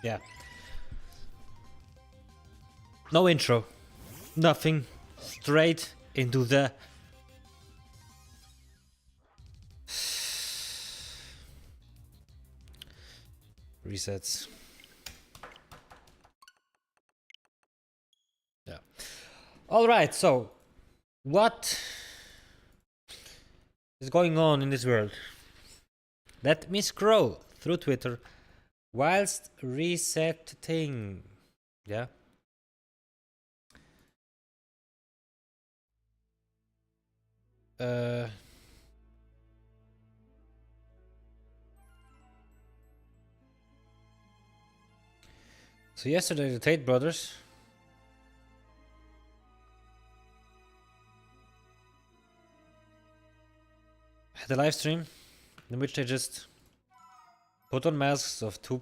Yeah. No intro. Nothing. Straight into the... resets. Yeah. Alright, so... what is going on in this world? Let me scroll through Twitter whilst resetting. Yeah. So yesterday the Tate brothers had a live stream in which they just put on masks of two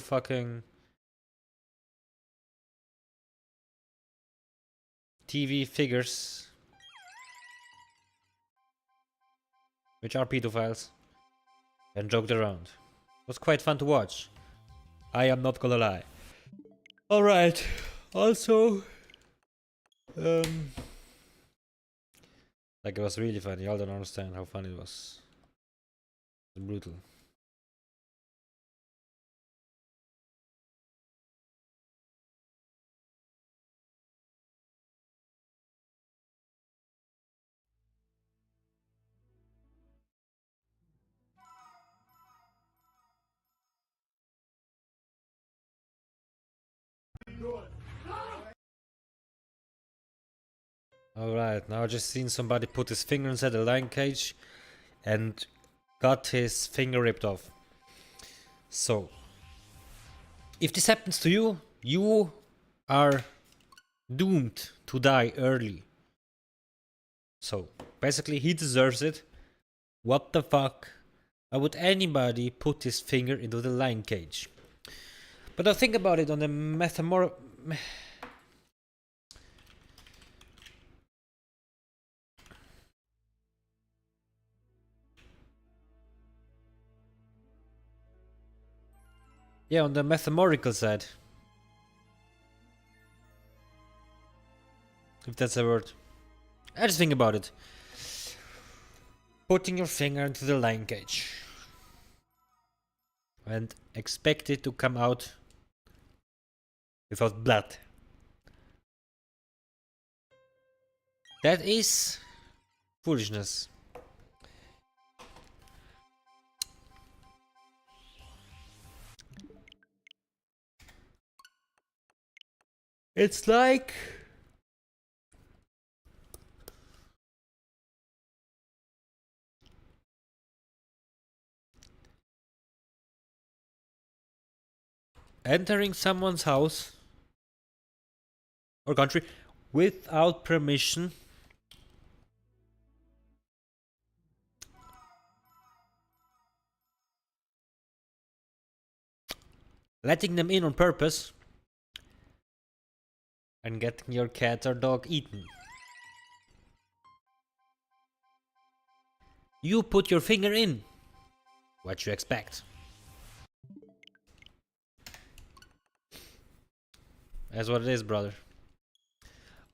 fucking TV figures, which are pedophiles, and joked around. It was quite fun to watch. I am not gonna lie. Alright, also... like, it was really funny. Y'all don't understand how funny it was. Brutal. Alright, now I just seen somebody put his finger inside the lion cage and got his finger ripped off. So, if this happens to you, you are doomed to die early. So, basically he deserves it. What the fuck? Why would anybody put his finger into the lion cage? But now think about it on the yeah, on the metaphorical side. If that's a word. I just think about it. Putting your finger into the lion cage. And expect it to come out without blood. That is foolishness. It's like entering someone's house or country without permission, letting them in on purpose, and getting your cat or dog eaten. You put your finger in. What you expect? That's what it is, brother.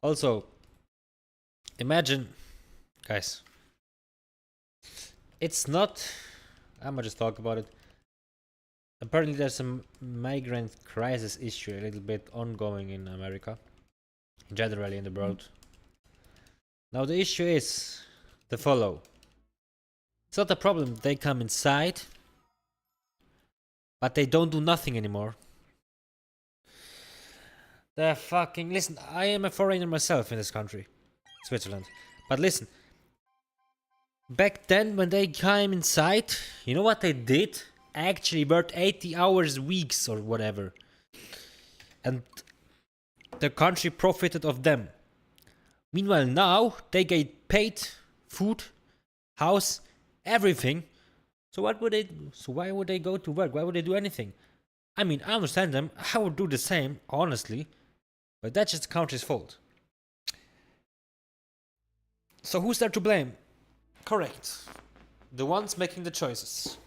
Also, imagine, guys, it's not... I'ma just talk about it. Apparently there's a migrant crisis issue a little bit ongoing in America. Generally in the world. Now the issue is the follow. It's not a problem they come inside, but they don't do nothing anymore. The fucking... Listen, I am a foreigner myself in this country, Switzerland. But listen, back then when they came inside, you know what they did? Actually worked 80 hours weeks or whatever. And the country profited of them. Meanwhile now, they get paid, food, house, everything. So what would they do? So why would they go to work? Why would they do anything? I mean, I understand them. I would do the same, honestly. But that's just the country's fault. So who's there to blame? Correct. The ones making the choices.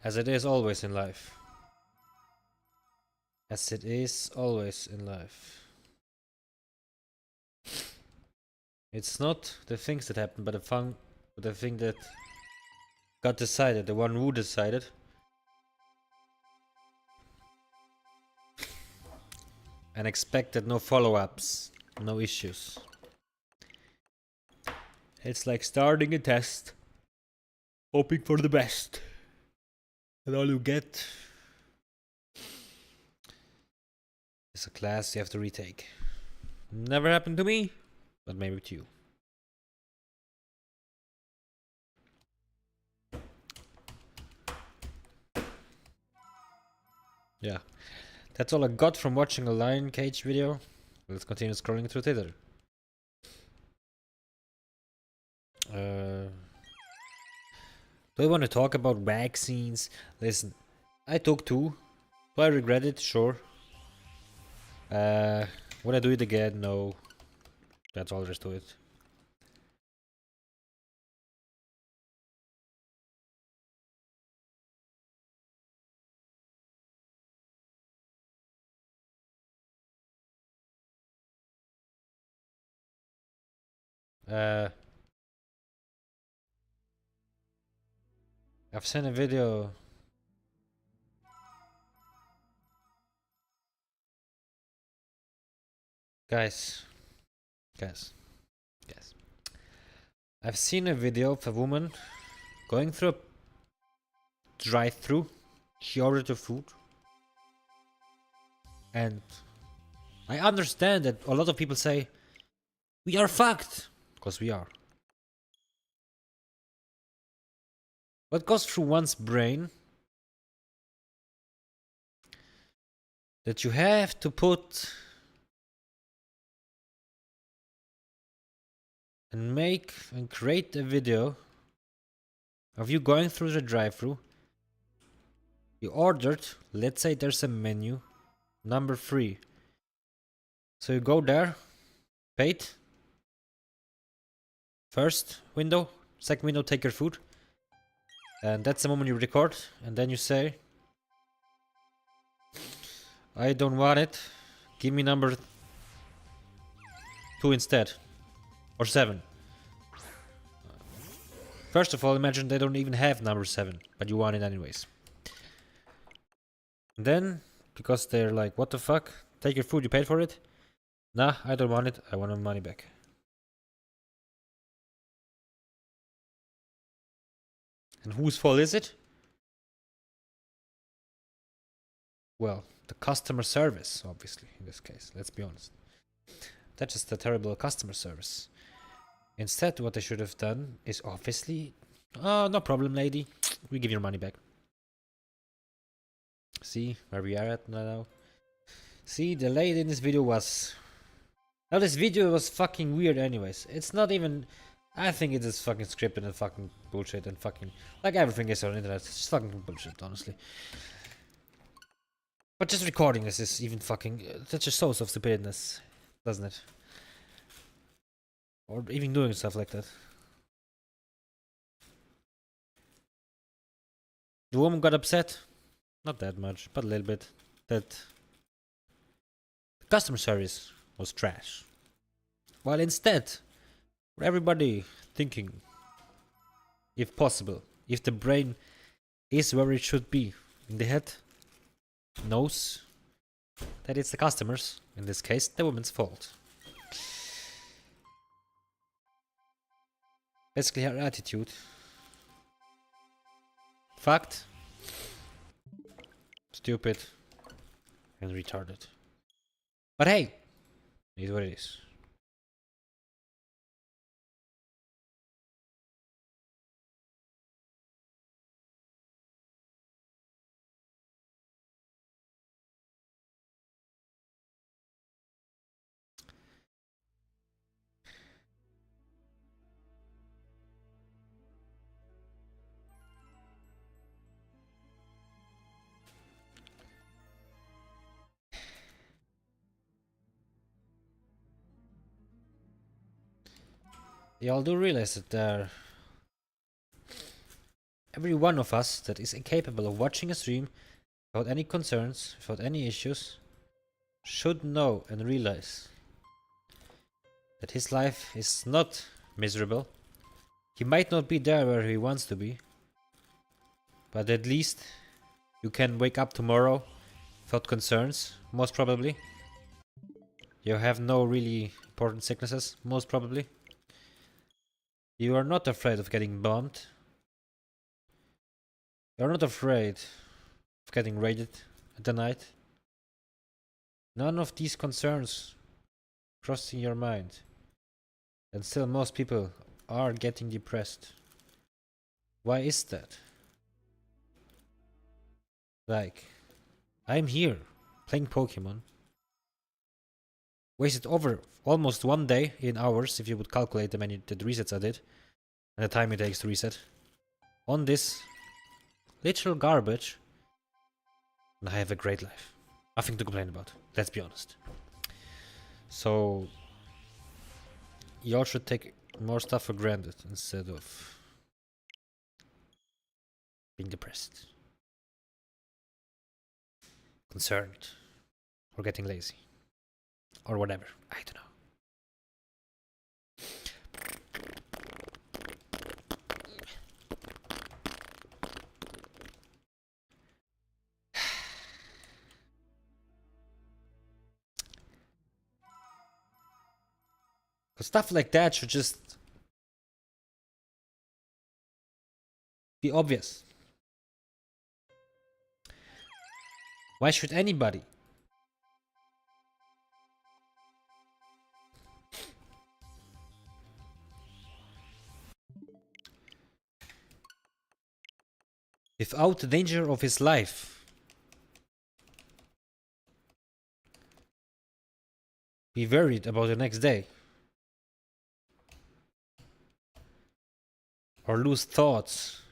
As it is always in life. As it is always in life. It's not the things that happen, but the thing that got decided, the one who decided. And expect that no follow-ups, no issues. It's like starting a test, hoping for the best. And all you get is a class you have to retake. Never happened to me, but maybe to you. Yeah, that's all I got from watching a lion cage video. Let's continue scrolling through Twitter. Do I want to talk about vaccines? Listen, I took 2. Do I regret it? Sure. Would I do it again? No. That's all there is to it. I've seen a video. Guys. I've seen a video of a woman going through a drive-through. She ordered her food. And I understand that a lot of people say, we are fucked. Because we are. What goes through one's brain that you have to put and make and create a video of you going through the drive-thru. You ordered, let's say there's a menu, number 3. So you go there, paid, first window, second window, take your food. And that's the moment you record, and then you say, I don't want it, give me number 2 instead. Or 7. First of all, imagine they don't even have number 7, but you want it anyways. And then, because they're like, what the fuck? Take your food, you paid for it? Nah, I don't want it, I want my money back. And whose fault is it? Well, the customer service, obviously, in this case, let's be honest. That's just a terrible customer service. Instead, what they should have done is obviously, oh, no problem, lady. We give your money back. See where we are at now. See, the lady in this video was... Now, this video was fucking weird anyways. It's not even... I think it is fucking scripted and fucking bullshit and fucking... Like everything is on the internet. It's just fucking bullshit, honestly. But just recording this is even fucking... That just shows of stupidness, doesn't it? Or even doing stuff like that. The woman got upset. Not that much, but a little bit. That the customer service was trash. While instead, for everybody thinking, if possible, if the brain is where it should be in the head, knows that it's the customers, in this case, the woman's fault. Basically her attitude. Fact. Stupid. And retarded. But hey, it is what it is. Y'all do realize that there Every one of us that is incapable of watching a stream without any concerns, without any issues, should know and realize that his life is not miserable. He might not be there where he wants to be, but at least you can wake up tomorrow without concerns, most probably. You have no really important sicknesses, most probably. You are not afraid of getting bombed. You are not afraid of getting raided at the night. None of these concerns crossing your mind. And still most people are getting depressed. Why is that? Like, I'm here playing Pokemon. Wasted over almost 1 day in hours if you would calculate the many the resets I did and the time it takes to reset on this literal garbage, and I have a great life. Nothing to complain about, let's be honest. So y'all should take more stuff for granted instead of being depressed, concerned, or getting lazy, or whatever. I don't know. Because stuff like that should just be obvious. Why should anybody without the danger of his life be worried about the next day? Or lose thoughts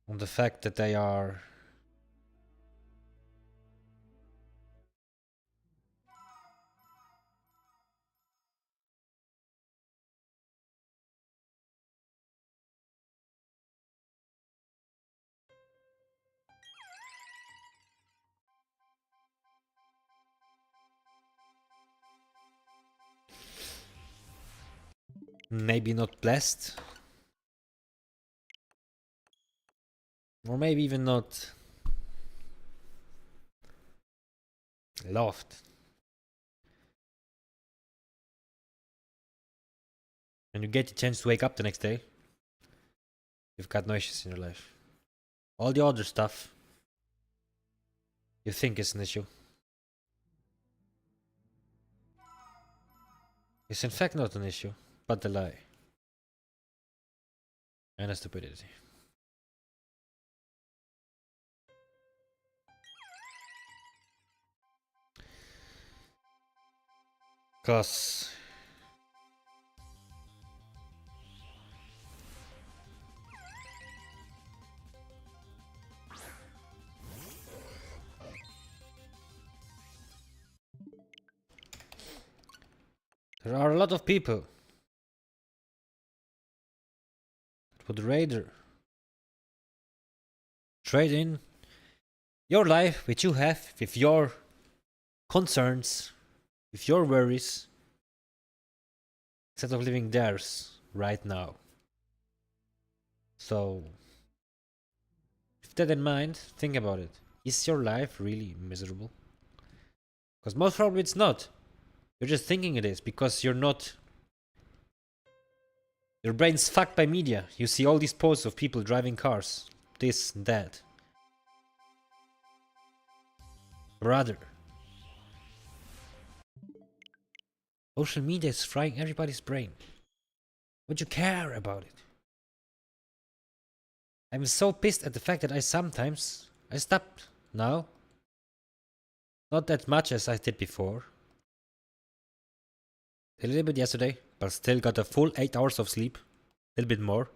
on the fact that they are maybe not blessed, or maybe even not loved. And you get the chance to wake up the next day, you've got no issues in your life. All the other stuff you think is an issue is in fact not an issue, but a lie. And a stupidity. Cause there are a lot of people that would rather trade in your life, which you have, with your concerns, with your worries, instead of living theirs right now. So, with that in mind, think about it. Is your life really miserable? Because most probably it's not. You're just thinking it is because you're not. Your brain's fucked by media. You see all these posts of people driving cars, this and that. Brother, social media is frying everybody's brain. Would you care about it? I'm so pissed at the fact that I stopped now. Not that much as I did before. A little bit yesterday, but still got a full 8 hours of sleep. A little bit more.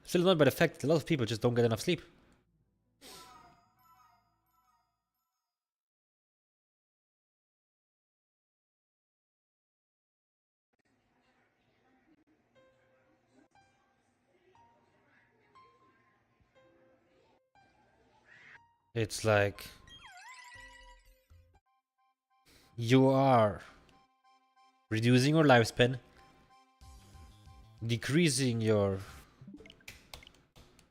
Still annoyed by the fact that a lot of people just don't get enough sleep. It's like you are reducing your lifespan, decreasing your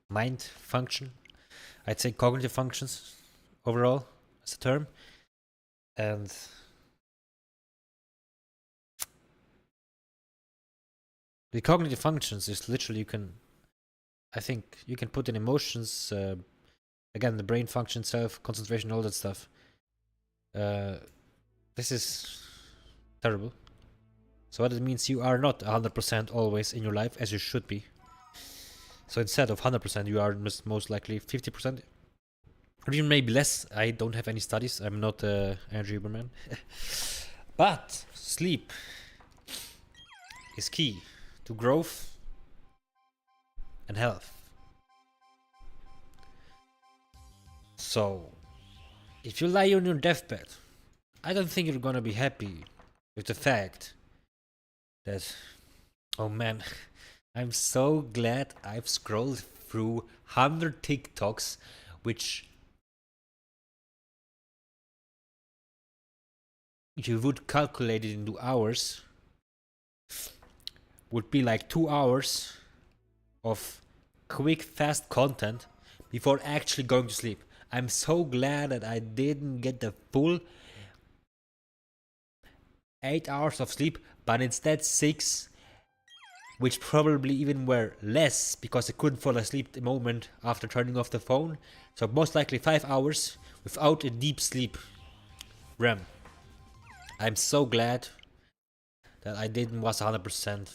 mind function, I'd say cognitive functions overall as a term, and the cognitive functions is literally I think you can put in emotions, again the brain function itself, concentration, all that stuff. This is terrible. So what it means, you are not 100% always in your life as you should be. So instead of 100%, you are most likely 50%, or even maybe less. I don't have any studies. I'm not Andrew Huberman. But sleep is key to growth and health. So if you lie on your deathbed, I don't think you're gonna be happy with the fact that, oh man, I'm so glad I've scrolled through 100 TikToks, which if you would calculate it into hours, would be like 2 hours of quick, fast content before actually going to sleep. I'm so glad that I didn't get the full 8 hours of sleep, but instead 6, which probably even were less because I couldn't fall asleep the moment after turning off the phone. So most likely 5 hours without a deep sleep REM. I'm so glad that I didn't was 100%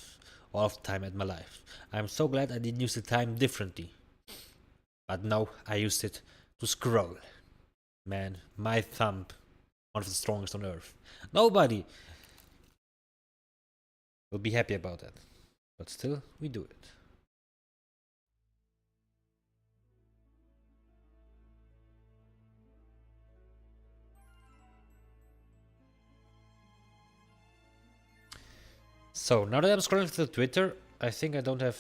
all of the time at my life. I'm so glad I didn't use the time differently. But no, I used it to scroll. Man, my thumb, one of the strongest on earth. Nobody will be happy about that. But still, we do it. So, now that I'm scrolling through Twitter, I think I don't have...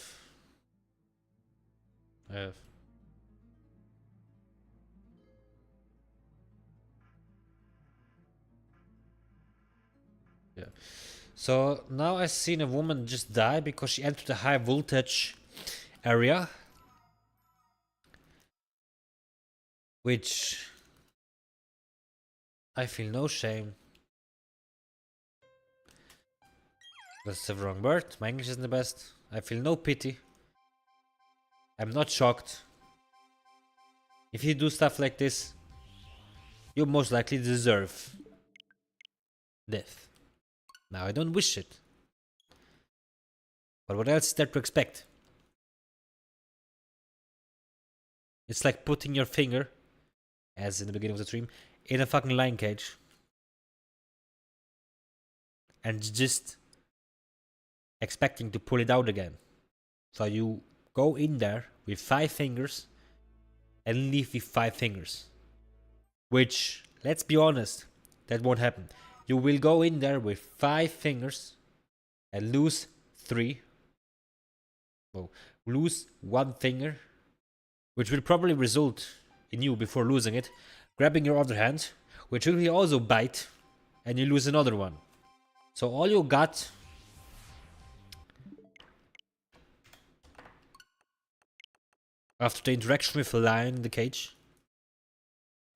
I have... Yeah. So, now I've seen a woman just die because she entered a high voltage area. Which... I feel no shame. That's the wrong word. My English isn't the best. I feel no pity. I'm not shocked. If you do stuff like this, you most likely deserve death. Now, I don't wish it. But what else is there to expect? It's like putting your finger, as in the beginning of the stream, in a fucking lion cage. And just expecting to pull it out again. So you go in there with 5 fingers and leave with 5 fingers. Which, let's be honest, that won't happen. You will go in there with 5 fingers and lose 3. Well, lose 1 finger, which will probably result in you, before losing it, grabbing your other hand, which will also bite, and you lose another one. So all you got after the interaction with the lion in the cage,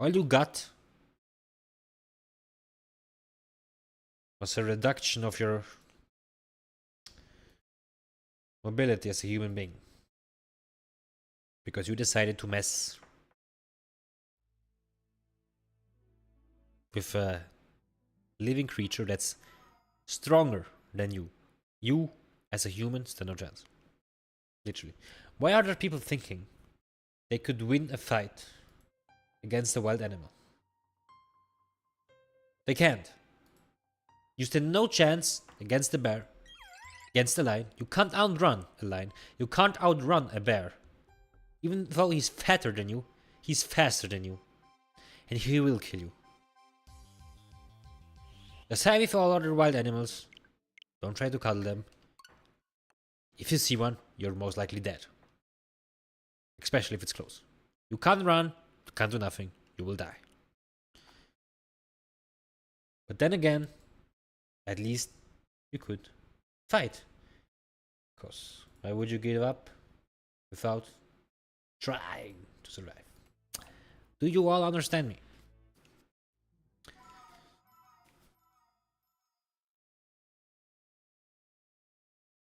all you got was a reduction of your mobility as a human being. Because you decided to mess with a living creature that's stronger than you. You, as a human, stand no chance. Literally. Why are there people thinking they could win a fight against a wild animal? They can't. You stand no chance against a bear, against a lion. You can't outrun a lion. You can't outrun a bear. Even though he's fatter than you, he's faster than you. And he will kill you. The same with all other wild animals. Don't try to cuddle them. If you see one, you're most likely dead. Especially if it's close. You can't run, you can't do nothing. you will die. But then again, at least you could fight. Because why would you give up without trying to survive? Do you all understand me?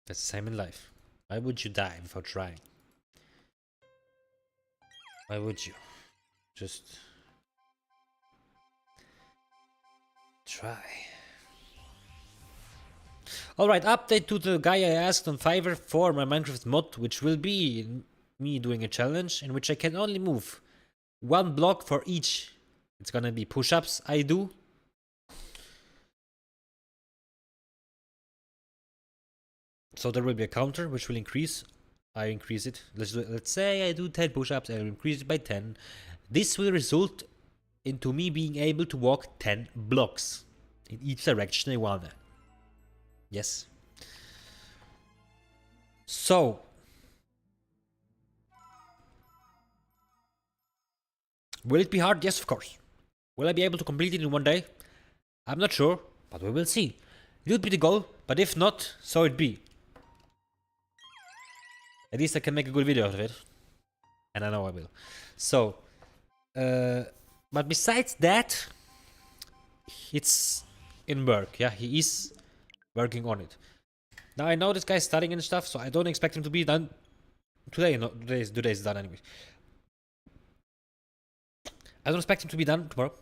That's the same in life. Why would you die without trying? Why would you? Just try. Alright, update to the guy I asked on Fiverr for my Minecraft mod, which will be me doing a challenge in which I can only move one block for each. It's gonna be push-ups I do. So there will be a counter which will increase. I increase it. Let's say I do 10 push-ups and I increase it by 10. This will result into me being able to walk 10 blocks in each direction I wanna. Yes. So will it be hard? Yes, of course. Will I be able to complete it in one day? I'm not sure, but we will see. It would be the goal, but if not, so it be. At least I can make a good video out of it. And I know I will. So, but besides that, it's in work. Yeah, he is working on it. Now I know this guy's studying and stuff, so I don't expect him to be done today. No, today's done anyway. I don't expect him to be done tomorrow.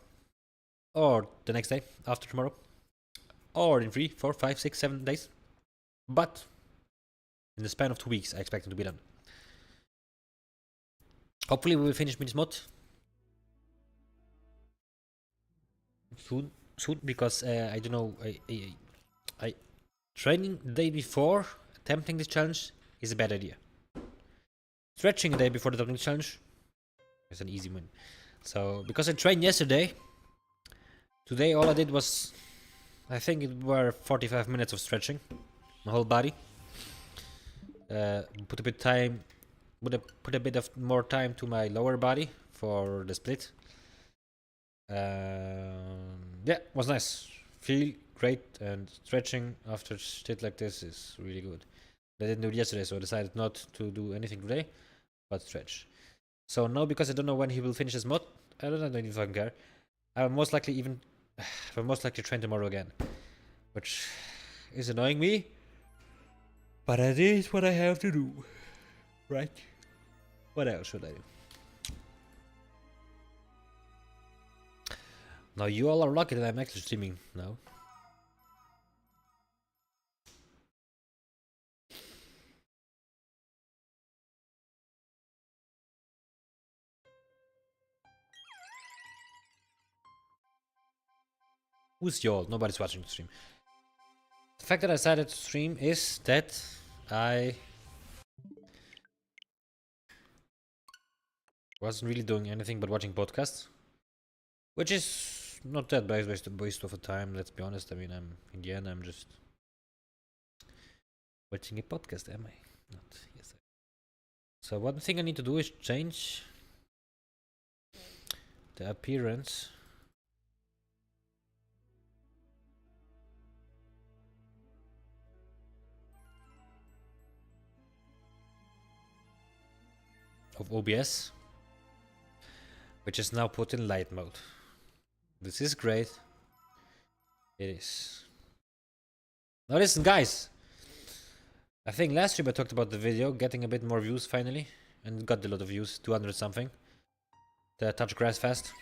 Or the next day, after tomorrow. Or in 3, 4, 5, 6, 7 days. But in the span of 2 weeks, I expect him to be done. Hopefully we will finish this mod soon, because I don't know, I training the day before attempting this challenge is a bad idea. Stretching the day before attempting the challenge is an easy win. So because I trained yesterday, today all I did was, I think it were 45 minutes of stretching my whole body. Put a bit of more time to my lower body for the split. Yeah, was nice. Feel great, and stretching after shit like this is really good. I didn't do it yesterday, so I decided not to do anything today, but stretch. So now, because I don't know when he will finish his mod, I don't even fucking care. I will most likely train tomorrow again, which is annoying me. But that is what I have to do, right? What else should I do? Now you all are lucky that I'm actually streaming now. Who's y'all? Nobody's watching the stream. The fact that I decided to stream is that I wasn't really doing anything but watching podcasts, which is not that bad, waste of a time. Let's be honest. I mean, in the end, I'm just watching a podcast, am I? Not. Yes. So one thing I need to do is change the appearance of OBS, which is now put in light mode. This is great. It is. Now listen, guys. I think last stream I talked about the video getting a bit more views finally, and it got a lot of views, 200 something. The touch grass fast.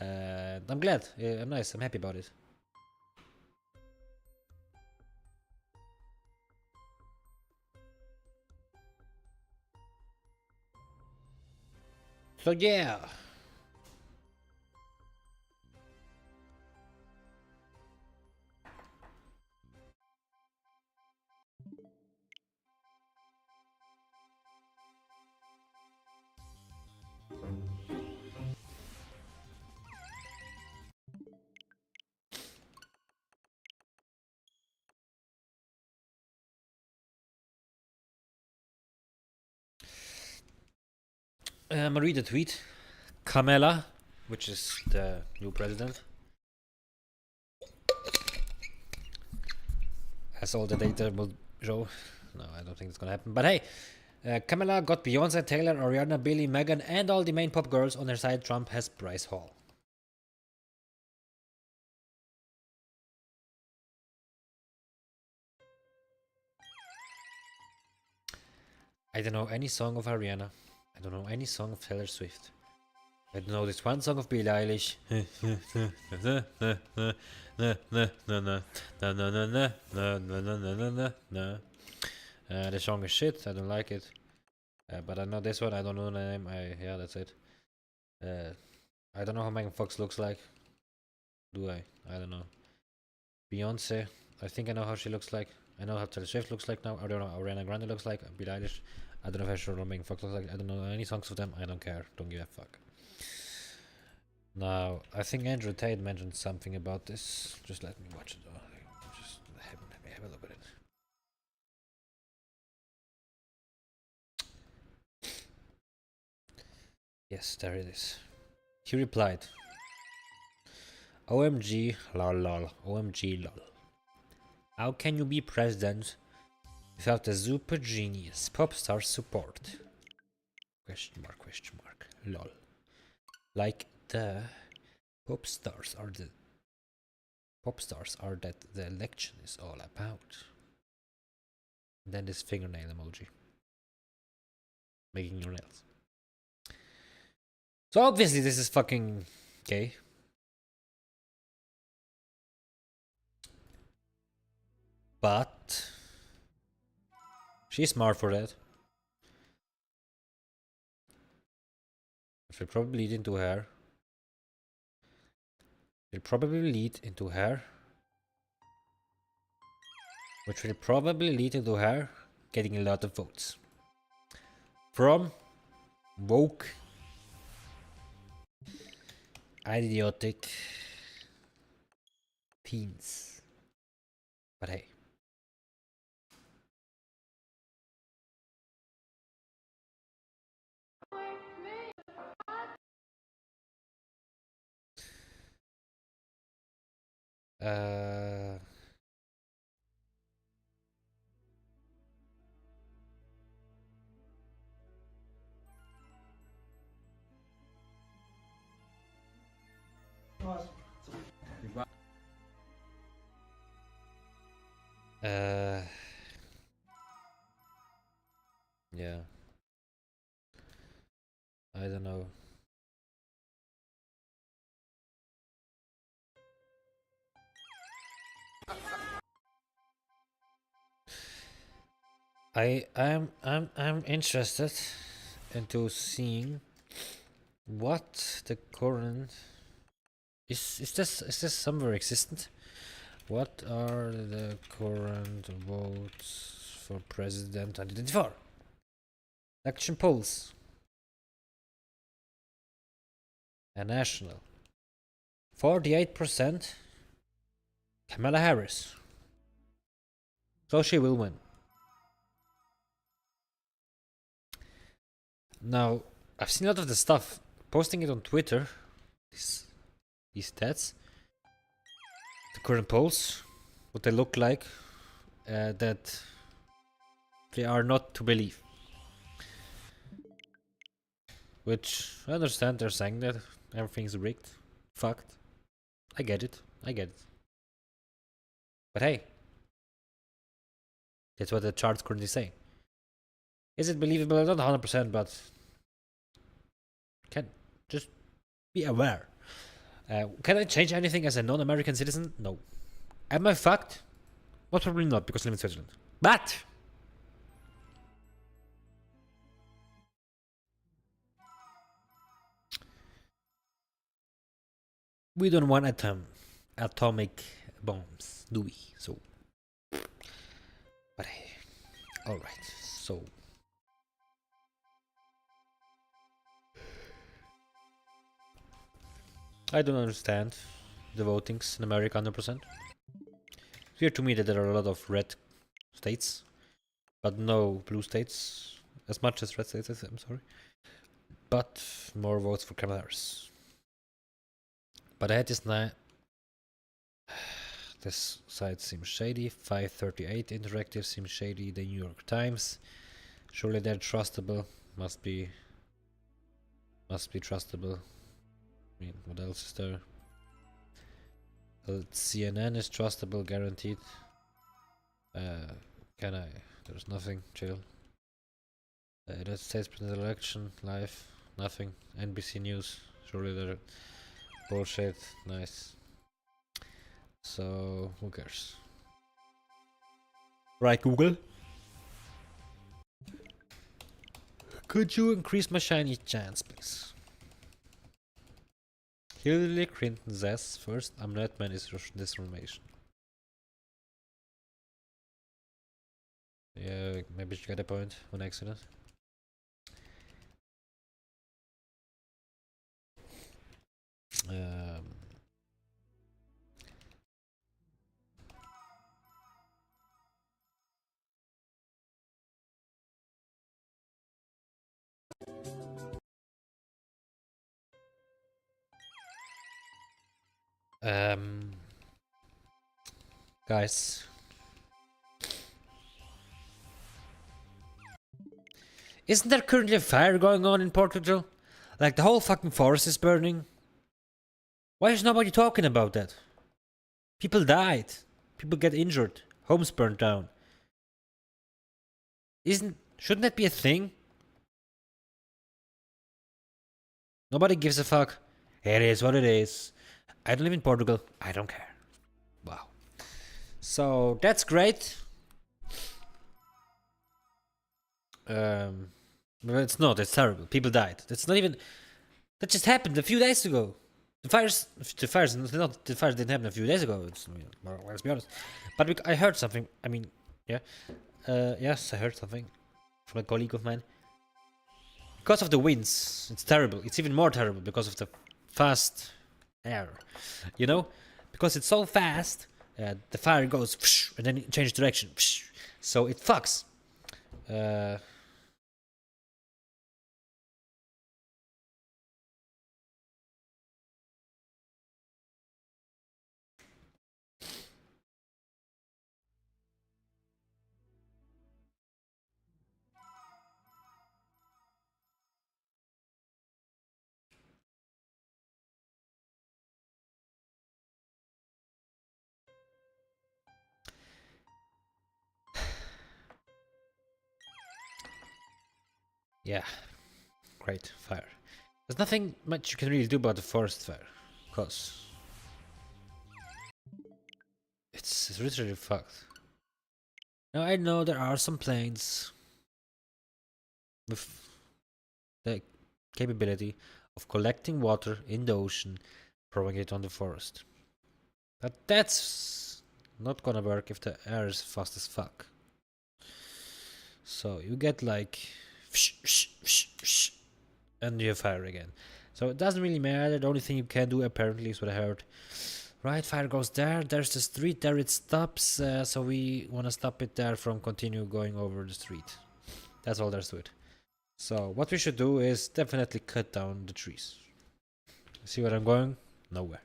I'm glad. I'm nice. I'm happy about it. So yeah. I'm gonna read a tweet. Camela which is the new president. As all the data will show. No, I don't think it's gonna happen. But hey, Kamala got Beyonce, Taylor, Ariana, Billie, Megan, and all the main pop girls on her side. Trump has Bryce Hall. I don't know any song of Ariana. I don't know any song of Taylor Swift. I don't know this one song of Billie Eilish. The song is shit. I don't like it. But I know this one. I don't know the name. Yeah, that's it. I don't know how Megan Fox looks like. Do I? I don't know. Beyonce. I think I know how she looks like. I know how Taylor Swift looks like now. I don't know how Ariana Grande looks like. Billie Eilish. I don't know how sure Megan Fox looks like. I don't know any songs of them. I don't care. Don't give a fuck. Now, I think Andrew Tate mentioned something about this. Just let me watch it. Just let me have a look at it. Yes, there it is. He replied, OMG lol lol, OMG lol. How can you be president without the super genius pop star support? Question mark, lol. Like the pop stars are that the election is all about. And then this fingernail emoji. Making your nails. So obviously this is fucking gay. But she's smart for that. It will probably lead into her. Will probably lead into her. Which will probably lead into her getting a lot of votes. From woke, idiotic teens. But hey. Yeah. I don't know. I'm interested into seeing what the current is this somewhere existent? What are the current votes for president 2024? Election polls. A national. 48% Kamala Harris. So she will win. Now, I've seen a lot of the stuff. Posting it on Twitter. These stats. The current polls. What they look like. That they are not to believe. Which, I understand they're saying that everything's rigged. Fucked. I get it. But hey. That's what the charts currently say. Is it believable? Not 100%, but can just be aware. Can I change anything as a non-American citizen? No. Am I fucked? Most probably not, because I live in Switzerland. But we don't want atomic bombs, do we? So, but hey, all right. So. I don't understand the votings in America 100%. It's clear to me that there are a lot of red states, but no blue states, as much as red states, I'm sorry. But more votes for Kamala Harris. But I had this night. This site seems shady. 538 Interactive seems shady. The New York Times. Surely they're trustable. Must be trustable. I mean, what else is there? CNN is trustable, guaranteed. Can I? There's nothing. Chill. United States presidential election live. Nothing. NBC News. Surely they're bullshit. Nice. So who cares? Right, Google. Could you increase my shiny chance, please? Hillary Clinton says first, I'm not man is Russian disinformation. Yeah, maybe she got a point on accident. Guys, isn't there currently a fire going on in Portugal? Like the whole fucking forest is burning. Why is nobody talking about that? People died. People get injured. Homes burned down. Shouldn't that be a thing? Nobody gives a fuck. It is what it is. I don't live in Portugal. I don't care. Wow. So that's great. But it's not. It's terrible. People died. That's not even. That just happened a few days ago. The fires didn't happen a few days ago. Let's be honest. But I heard something. I mean, yeah. Yes, I heard something from a colleague of mine. Because of the winds, it's terrible. It's even more terrible because of the fast air. You know, because it's so fast, the fire goes and then it changes direction. So it fucks. Yeah, great fire. There's nothing much you can really do about the forest fire, cause it's literally fucked. Now I know there are some planes with the capability of collecting water in the ocean, throwing it on the forest. But that's not gonna work if the air is fast as fuck. So you get like and you fire again. So it doesn't really matter. The only thing you can do apparently is what I heard. Right, fire goes there. There's the street. There it stops. So we want to stop it there from continue going over the street. That's all there's to it. So what we should do is definitely cut down the trees. See where I'm going? Nowhere.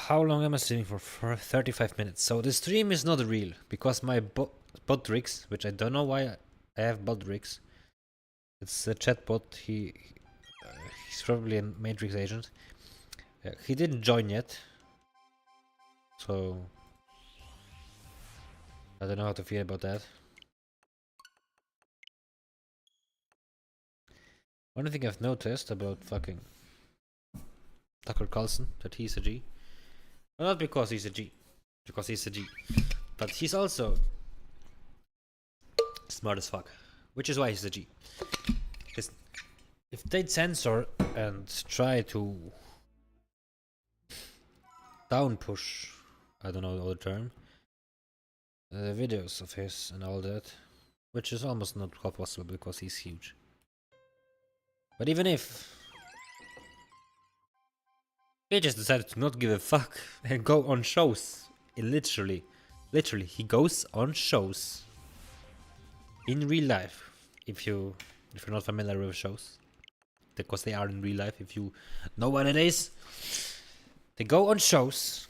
how long am I streaming for? For 35 minutes. So the stream is not real because my bot rigs, which I don't know why I have bot rigs. It's a chatbot. He's probably a Matrix agent. He didn't join yet, so I don't know how to feel about that. One thing I've noticed about fucking Tucker Carlson, that he's a G. Well, not because he's a G, because he's a G, but he's also smart as fuck, which is why he's a G. Listen, if they'd censor and try to down push, I don't know the other term, the videos of his and all that, which is almost not possible because he's huge. But even if he just decided to not give a fuck and go on shows, literally, he goes on shows in real life. If you're not familiar with shows, because they are in real life, if you know what it is, they go on shows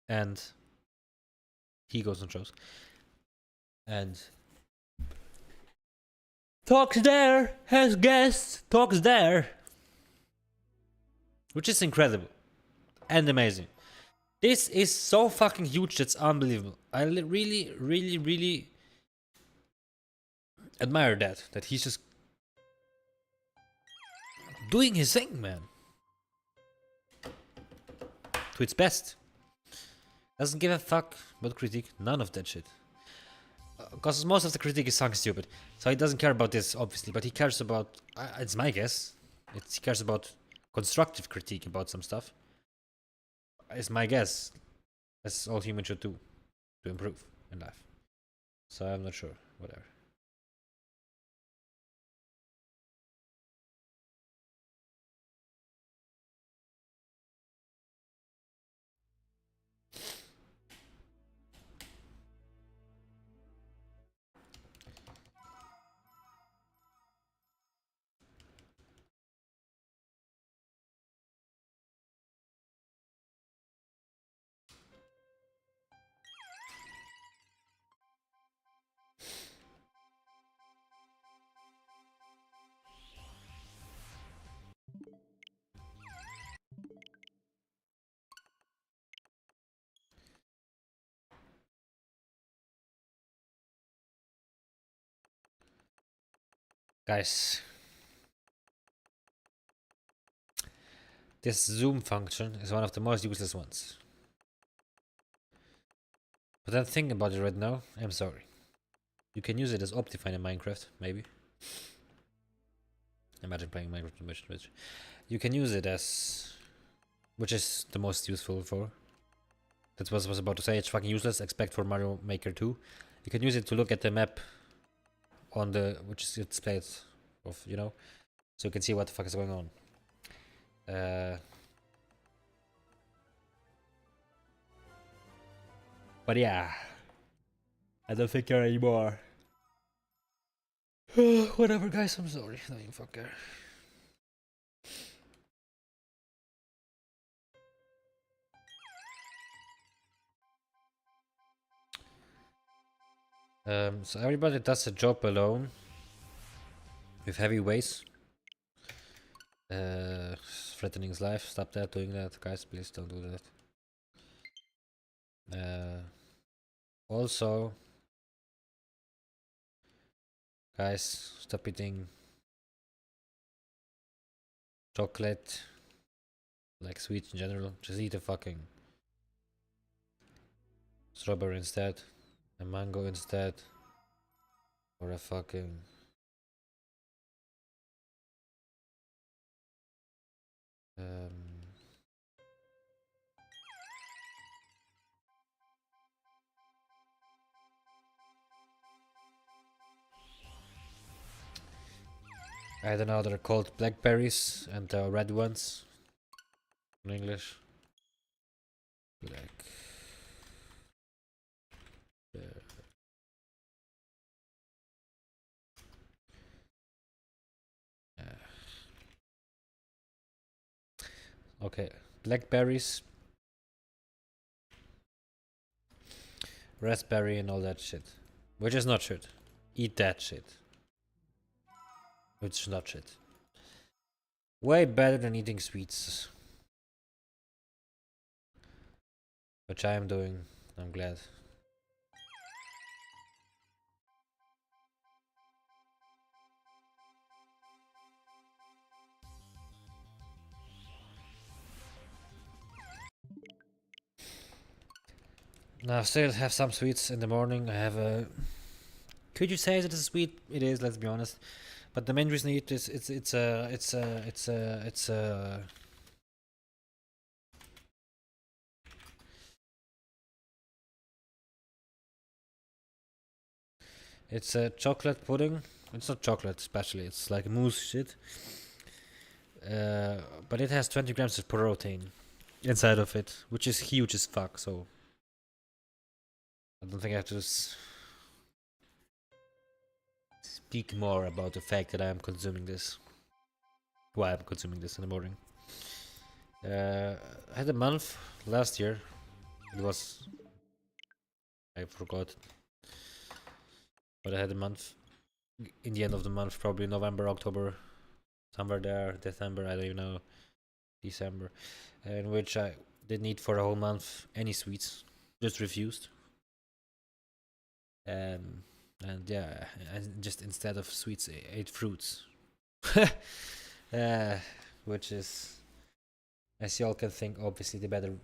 and he goes on shows and talks there, has guests, talks there, which is incredible and amazing. This is so fucking huge, that's unbelievable. I really admire that he's just doing his thing, man, to its best. Doesn't give a fuck about critique, none of that shit. Because most of the critique is sunk stupid, so he doesn't care about this, obviously, but he cares about, it's my guess, he cares about constructive critique about some stuff. It's my guess. That's all humans should do to improve in life. So I'm not sure, whatever. Guys, this zoom function is one of the most useless ones. But I'm thinking about it right now, I'm sorry. You can use it as Optifine in Minecraft, maybe. Imagine playing Minecraft in which you can use it as, which is the most useful for. That's what I was about to say. It's fucking useless, except for Mario Maker 2. You can use it to look at the map on the, which is displayed of, you know, so you can see what the fuck is going on. But yeah, I don't think care anymore. Whatever, guys, I'm sorry. No, you fucker. So everybody does a job alone with heavy weights. Threatening his life. Stop that, doing that, guys. Please don't do that. Also, guys, stop eating chocolate, like sweets in general. Just eat a fucking strawberry instead, a mango instead, or a fucking I don't know, they're called blackberries, and the red ones in English. Black. Okay, blackberries, raspberry, and all that shit. Which is not shit. Eat that shit. Which is not shit. Way better than eating sweets. Which I am doing. I'm glad. Now, I still have some sweets in the morning. I have a. Could you say that it's sweet? It is. Let's be honest. But the main reason I eat is it's a chocolate pudding. It's not chocolate, especially. It's like mousse shit. But it has 20 grams of protein inside of it, which is huge as fuck. So I don't think I have to speak more about the fact that I am consuming this. Why I'm consuming this in the morning. I had a month last year. It was. I forgot. But I had a month. In the end of the month, probably November, October, somewhere there, December, I don't even know. December. In which I didn't eat for a whole month any sweets. Just refused. And yeah, I just instead of sweets, I ate fruits. Which is, as you all can think, obviously the better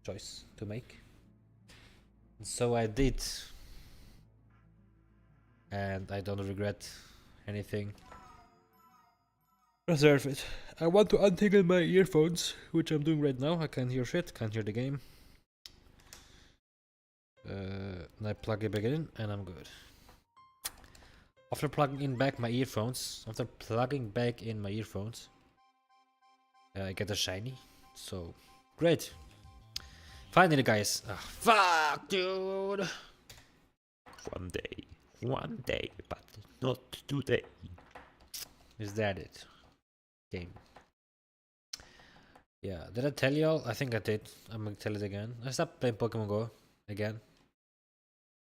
choice to make. And so I did. And I don't regret anything. Reserve it. I want to untangle my earphones, which I'm doing right now. I can't hear shit, can't hear the game. And I plug it back in, and I'm good. After plugging in back my earphones, I get a shiny. So, great. Finally, guys. Ah, fuck, dude. One day, but not today. Is that it? Game. Yeah, did I tell y'all? I think I did. I'm gonna tell it again. I stopped playing Pokemon Go again.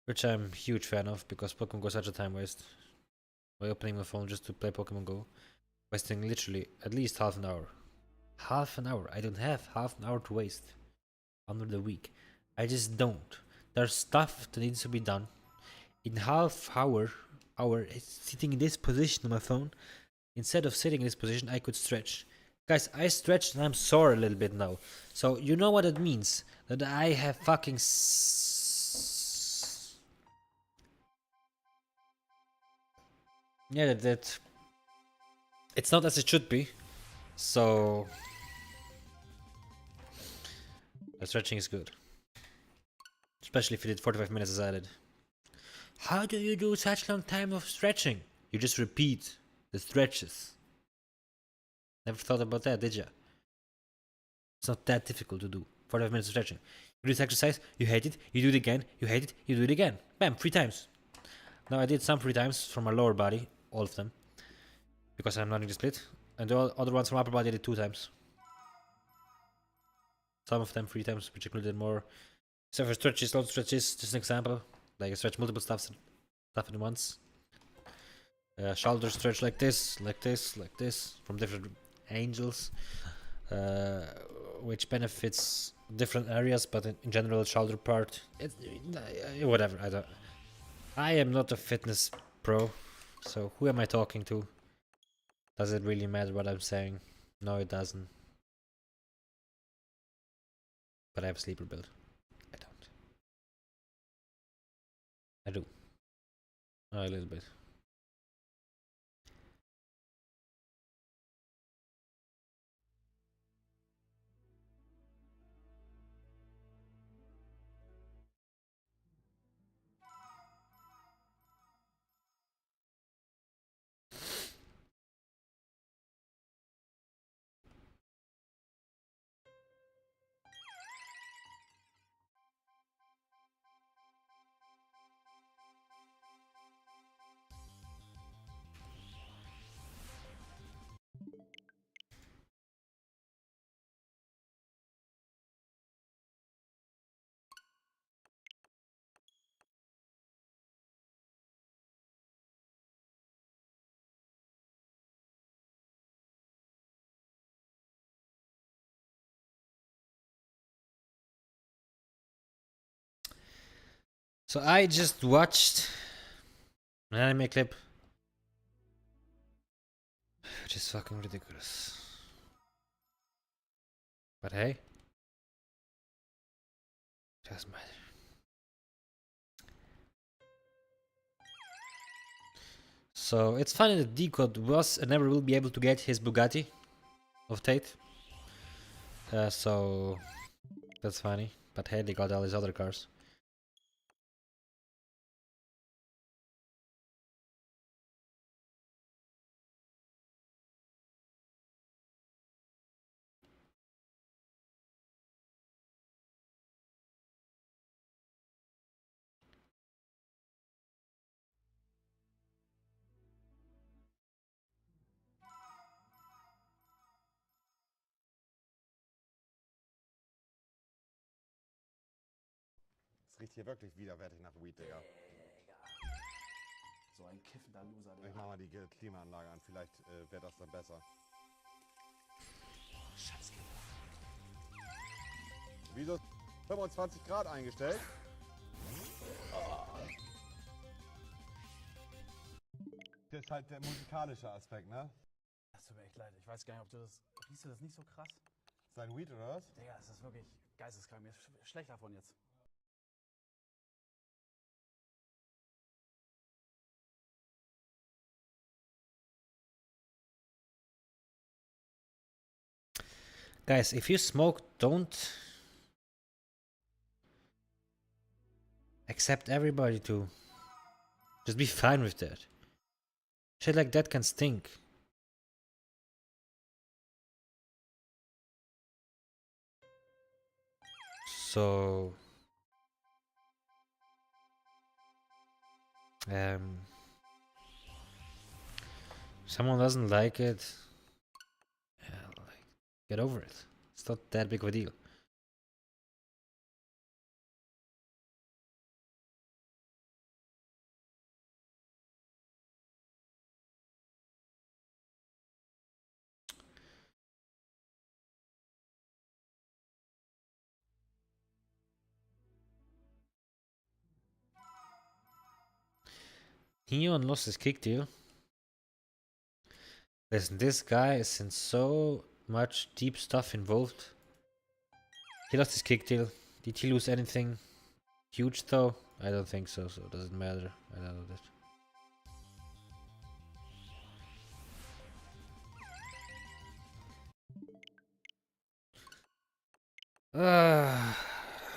Which I'm a huge fan of because Pokemon Go is such a time waste. By opening my phone just to play Pokemon Go, wasting literally at least half an hour. Half an hour. I don't have half an hour to waste under the week. I just don't. There's stuff that needs to be done. In half hour, sitting in this position on my phone, instead of sitting in this position, I could stretch. Guys, I stretched and I'm sore a little bit now. So you know what it means? That I have fucking yeah, that it's not as it should be. So the stretching is good. Especially if you did 45 minutes as I did. How do you do such long time of stretching? You just repeat the stretches. Never thought about that, did ya? It's not that difficult to do. 45 minutes of stretching. You do this exercise, you hate it, you do it again, you hate it, you do it again. Bam, 3 times. Now I did some 3 times from my lower body, all of them. Because I'm learning the split. And the other ones from upper body I did 2 times. Some of them 3 times, which included more. So for stretches, lots of stretches, just an example. Like I stretch multiple stuff at once. Shoulder stretch like this, from different angles. Which benefits different areas, but in general, shoulder part, whatever. I am not a fitness pro, so who am I talking to? Does it really matter what I'm saying? No, it doesn't. But I have a sleeper build. I don't. I do. Oh, a little bit. So I just watched an anime clip, which is fucking ridiculous. But hey, doesn't matter. So it's funny that Decode was and never will be able to get his Bugatti of Tate. So that's funny. But hey, they got all his other cars. Es riecht hier wirklich widerwärtig nach Weed, Digga. So ein kiffender Loser, Digga. Ich mach mal die Klimaanlage an, vielleicht wäre das dann besser. Scheiße. Wieso 25 Grad eingestellt? Das ist halt der musikalische Aspekt, ne? Das tut mir echt leid. Ich weiß gar nicht, ob du das... Riechst du das nicht so krass? Sein Weed oder was? Digga, es ist wirklich geisteskrank. Mir ist schlecht davon jetzt. Guys, if you smoke, don't accept everybody to. Just be fine with that. Shit like that can stink. So someone doesn't like it, yeah, like, get over it. It's not that big of a deal. Neon lost his kick deal. Listen, this guy is in so much deep stuff involved. He lost his kick deal. Did he lose anything huge though? I don't think so, so it doesn't matter. I don't know that.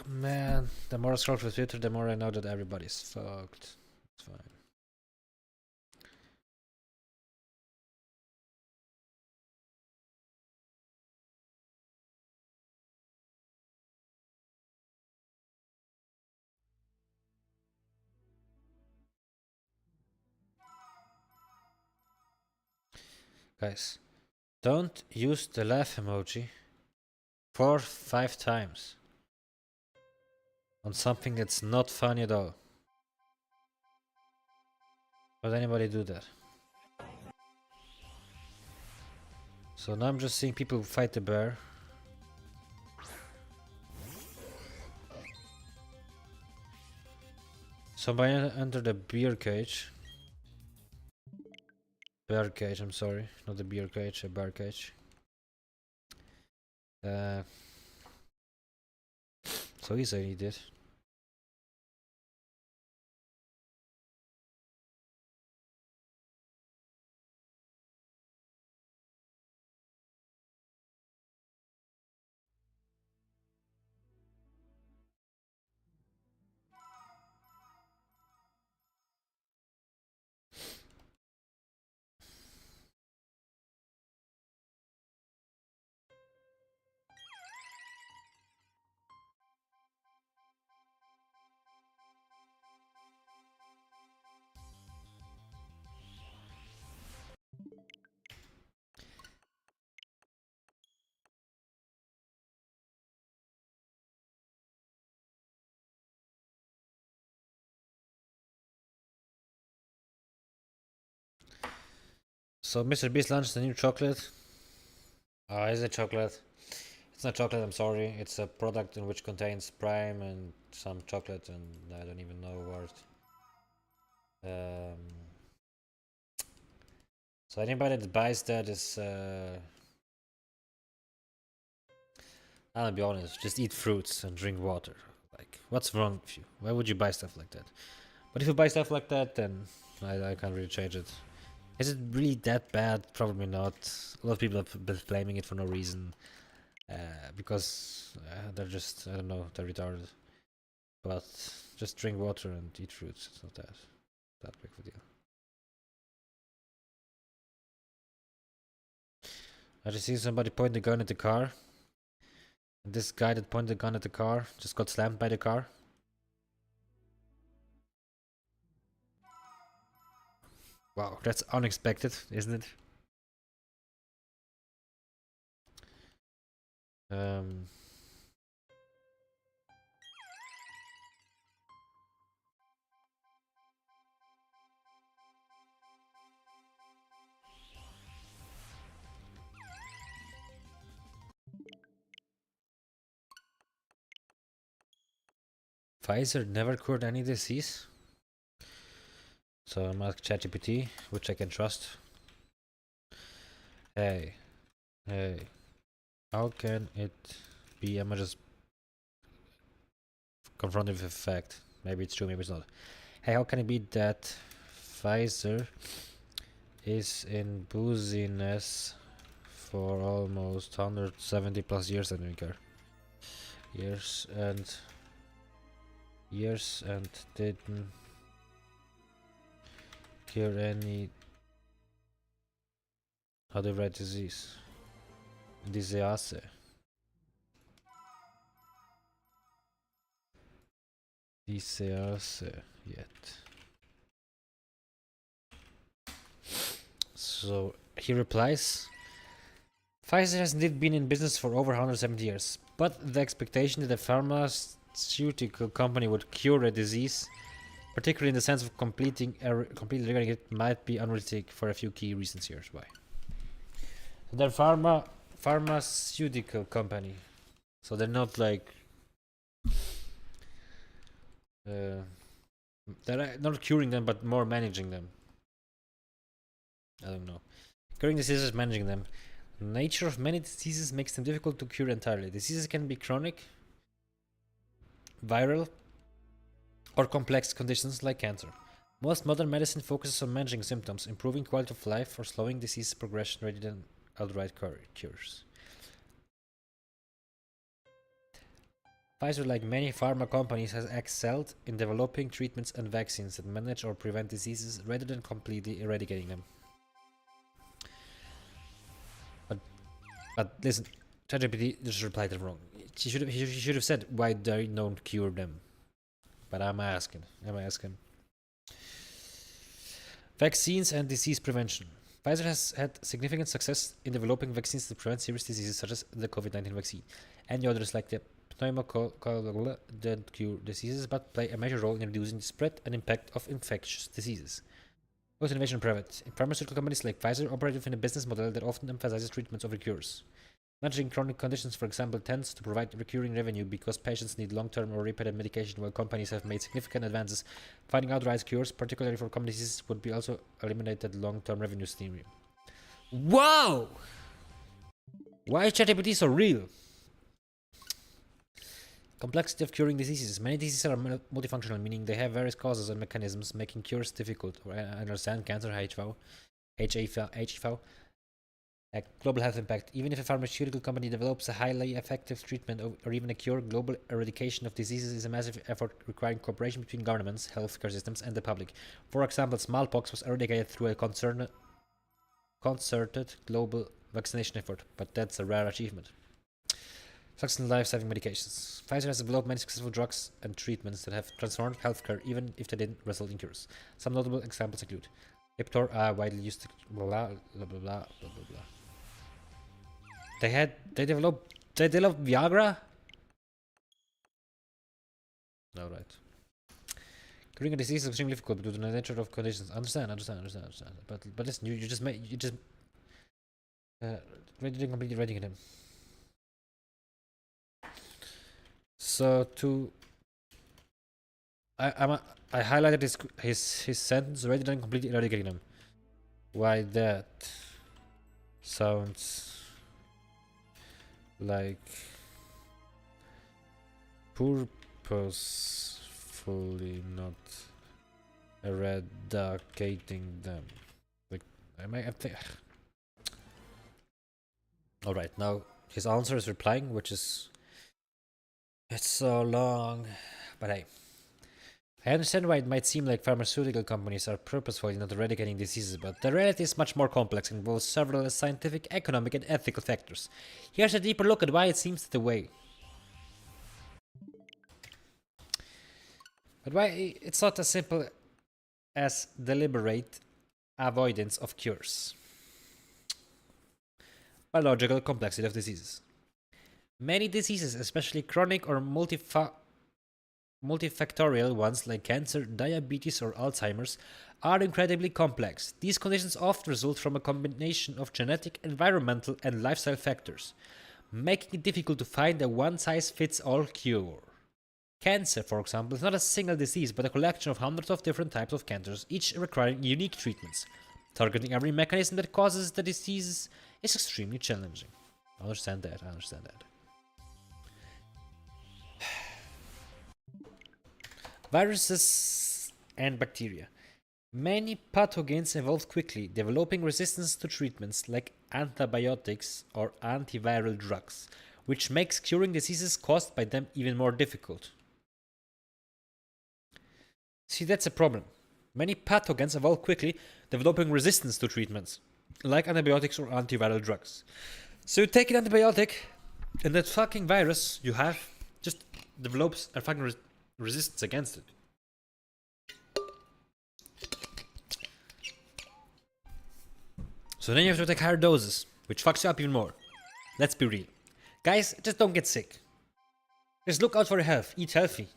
Man, the more I scroll through Twitter, the more I know that everybody's fucked. It's fine. Guys, don't use the laugh emoji 4-5 times on something that's not funny at all. Would anybody do that? So now I'm just seeing people fight the bear. Somebody enter the beer cage. Bear cage, I'm sorry. Not the beer cage, a bear cage. So he said he did. So Mr. Beast launched a new chocolate. Oh, is it chocolate? It's not chocolate, I'm sorry. It's a product in which contains prime and some chocolate, and I don't even know what. So anybody that buys that is, I'll be honest, just eat fruits and drink water. Like, what's wrong with you? Why would you buy stuff like that? But if you buy stuff like that, then I can't really change it. Is it really that bad? Probably not. A lot of people have been blaming it for no reason. Because they're just, I don't know, they're retarded. But just drink water and eat fruits. It's not that big of a deal. I just see somebody point the gun at the car. And this guy that pointed the gun at the car just got slammed by the car. Wow, that's unexpected, isn't it? Pfizer never cured any disease. So I'm asking ChatGPT, which I can trust. Hey, how can it be? I'm just confronted with a fact. Maybe it's true, maybe it's not. Hey, how can it be that Pfizer is in booziness for almost 170 plus years? I don't care. Years and didn't cure any other rare disease. Deseas. Deseas yet. So he replies, Pfizer has indeed been in business for over 170 years, but the expectation that a pharmaceutical company would cure a disease, particularly in the sense of completely regarding it, might be unrealistic for a few key reasons. Here's why. So they're pharmaceutical company, so they're not like they're not curing them, but more managing them. I don't know. Curing diseases, managing them. The nature of many diseases makes them difficult to cure entirely. Diseases can be chronic, viral, or complex conditions like cancer. Most modern medicine focuses on managing symptoms, improving quality of life, or slowing disease progression rather than outright cures. Pfizer, like many pharma companies, has excelled in developing treatments and vaccines that manage or prevent diseases rather than completely eradicating them. But listen, ChatGPT just replied it wrong. He should have said why they don't cure them. But I'm asking. Vaccines and disease prevention. Pfizer has had significant success in developing vaccines to prevent serious diseases such as the COVID-19 vaccine and others like the pneumococcal don't cure diseases but play a major role in reducing the spread and impact of infectious diseases. Both innovation and private. Pharmaceutical companies like Pfizer operate within a business model that often emphasizes treatments over cures. Managing chronic conditions, for example, tends to provide recurring revenue because patients need long-term or repeated medication, while companies have made significant advances. Finding outright cures, particularly for common diseases, would be also eliminated long-term revenue stream. Wow! Why is ChatGPT so real? Complexity of curing diseases. Many diseases are multifunctional, meaning they have various causes and mechanisms, making cures difficult. I understand cancer, HIV, global health impact. Even if a pharmaceutical company develops a highly effective treatment or even a cure, global eradication of diseases is a massive effort requiring cooperation between governments, healthcare systems, and the public. For example, smallpox was eradicated through a concerted global vaccination effort, but that's a rare achievement. Success in life-saving medications. Pfizer has developed many successful drugs and treatments that have transformed healthcare, even if they didn't result in cures. Some notable examples include Lipitor, widely used to blah blah blah blah blah blah blah. They developed Viagra? No, right. Curing a disease is extremely difficult due to the nature of conditions. Understand. But listen, you just ready to completely eradicating them. So I highlighted his sentence rather than completely eradicating them. Why that sounds like purposefully not eradicating them. Like I think. All right, now his answer is replying, which is it's so long, but hey. I understand why it might seem like pharmaceutical companies are purposefully not eradicating diseases, but the reality is much more complex and involves several scientific, economic, and ethical factors. Here's a deeper look at why it seems that way. But why it's not as simple as deliberate avoidance of cures. Biological complexity of diseases. Many diseases, especially chronic or multifactorial ones like cancer, diabetes, or Alzheimer's, are incredibly complex. These conditions often result from a combination of genetic, environmental, and lifestyle factors, making it difficult to find a one-size-fits-all cure. Cancer, for example, is not a single disease, but a collection of hundreds of different types of cancers, each requiring unique treatments. Targeting every mechanism that causes the disease is extremely challenging. I understand that. Viruses and bacteria. Many pathogens evolve quickly, developing resistance to treatments like antibiotics or antiviral drugs, which makes curing diseases caused by them even more difficult. See, that's a problem. Many pathogens evolve quickly, developing resistance to treatments like antibiotics or antiviral drugs. So you take an antibiotic, and that fucking virus you have just develops a fucking resistance against it. So then you have to take higher doses, which fucks you up even more. Let's be real. Guys, just don't get sick. Just look out for your health, eat healthy,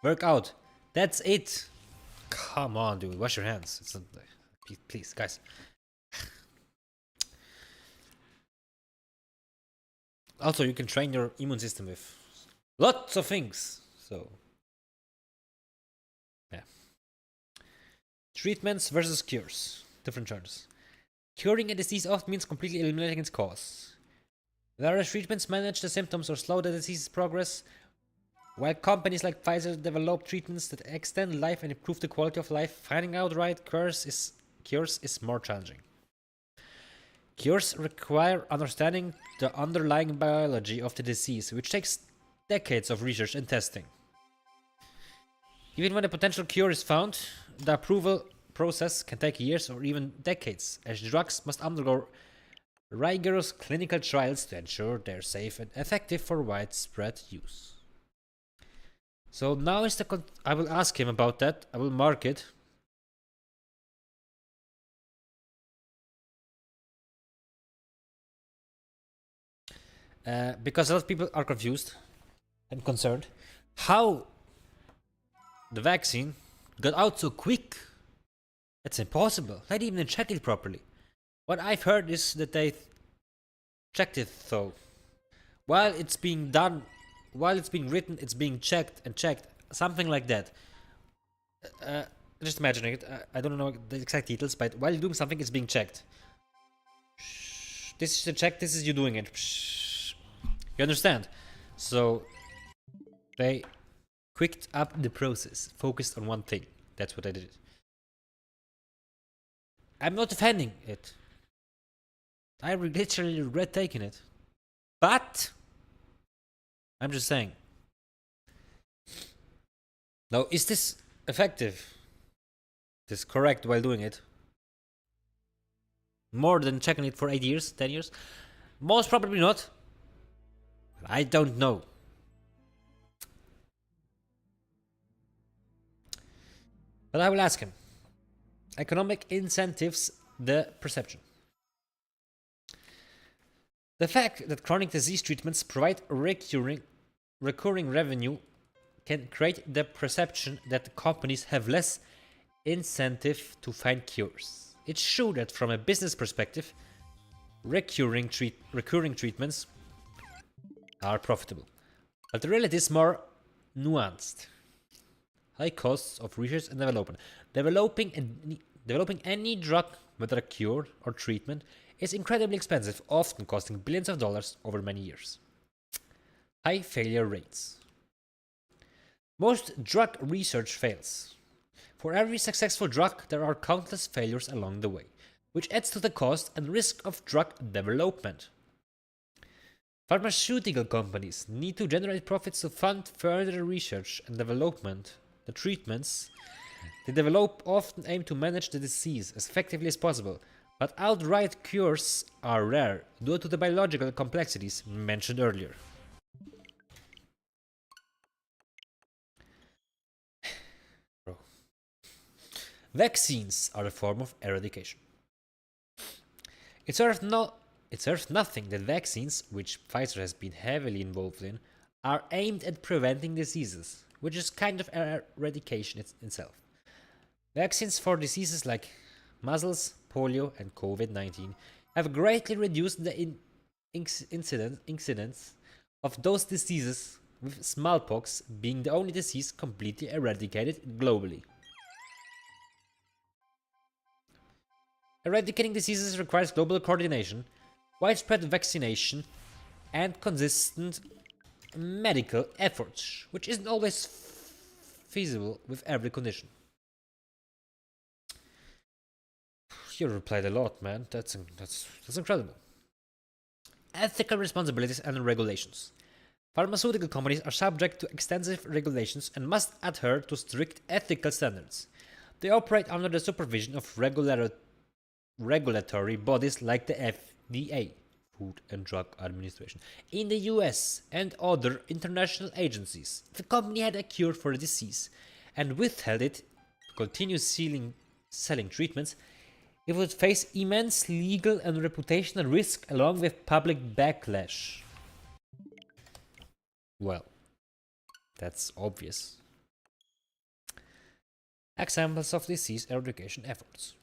work out. That's it. Come on, dude, wash your hands. It's not, please, guys. Also, you can train your immune system with lots of things. So, yeah. Treatments versus cures. Different terms. Curing a disease often means completely eliminating its cause. Whereas treatments manage the symptoms or slow the disease's progress, while companies like Pfizer develop treatments that extend life and improve the quality of life, finding out right cures is more challenging. Cures require understanding the underlying biology of the disease, which takes decades of research and testing. Even when a potential cure is found, the approval process can take years or even decades, as drugs must undergo rigorous clinical trials to ensure they're safe and effective for widespread use. So now is I will ask him about that. I will mark it. Because a lot of people are confused and concerned how the vaccine got out so quick. It's impossible. They didn't even check it properly. What I've heard is that they checked it though. While it's being done, while it's being written, it's being checked and checked. Something like that. Just imagining it. I don't know the exact details, but while you're doing something, it's being checked. This is the check, this is you doing it. You understand? So they quicked up the process, focused on one thing. That's what I did. I'm not defending it. I literally regret taking it. But I'm just saying. Now, is this effective? Is this correct while doing it? More than checking it for 8 years, 10 years? Most probably not. I don't know. But I will ask him. Economic incentives the perception. The fact that chronic disease treatments provide recurring revenue can create the perception that companies have less incentive to find cures. It's true that from a business perspective, recurring treatments are profitable. But the reality is more nuanced. High costs of research and development. Developing any drug, whether a cure or treatment, is incredibly expensive, often costing billions of dollars over many years. High failure rates. Most drug research fails. For every successful drug, there are countless failures along the way, which adds to the cost and risk of drug development. Pharmaceutical companies need to generate profits to fund further research and development. The treatments they develop often aim to manage the disease as effectively as possible, but outright cures are rare due to the biological complexities mentioned earlier. Vaccines are a form of eradication. It serves nothing that vaccines, which Pfizer has been heavily involved in, are aimed at preventing diseases, which is kind of eradication itself. Vaccines for diseases like measles, polio, and COVID-19 have greatly reduced the incidence of those diseases, with smallpox being the only disease completely eradicated globally. Eradicating diseases requires global coordination, widespread vaccination, and consistent medical efforts, which isn't always feasible with every condition. You replied a lot, man. That's incredible. Ethical responsibilities and regulations. Pharmaceutical companies are subject to extensive regulations and must adhere to strict ethical standards. They operate under the supervision of regulatory bodies like the FDA, Food and Drug Administration, in the US and other international agencies. If a company had a cure for a disease and withheld it to continue selling treatments, it would face immense legal and reputational risk along with public backlash. Well, that's obvious. Examples of disease eradication efforts.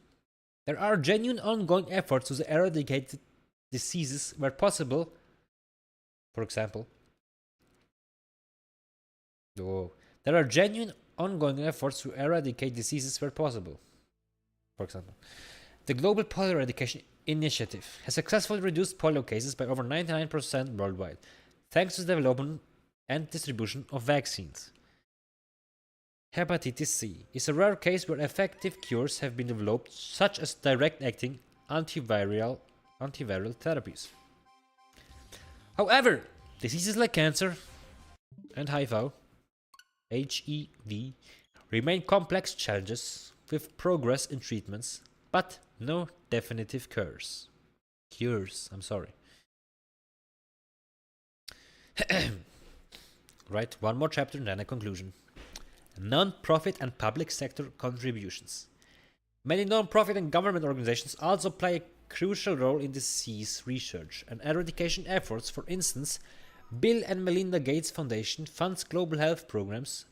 There are genuine ongoing efforts to eradicate diseases where possible. For example, there are genuine ongoing efforts to eradicate diseases where possible. For example, the Global Polio Eradication Initiative has successfully reduced polio cases by over 99% worldwide, thanks to the development and distribution of vaccines. Hepatitis C is a rare case where effective cures have been developed, such as direct-acting antiviral therapies. However, diseases like cancer and HIV remain complex challenges with progress in treatments, but no definitive cures. Right, one more chapter and then a conclusion. Non-profit and public sector contributions. Many non-profit and government organizations also play a crucial role in disease research and eradication efforts. For instance, Bill and Melinda Gates Foundation funds global health programs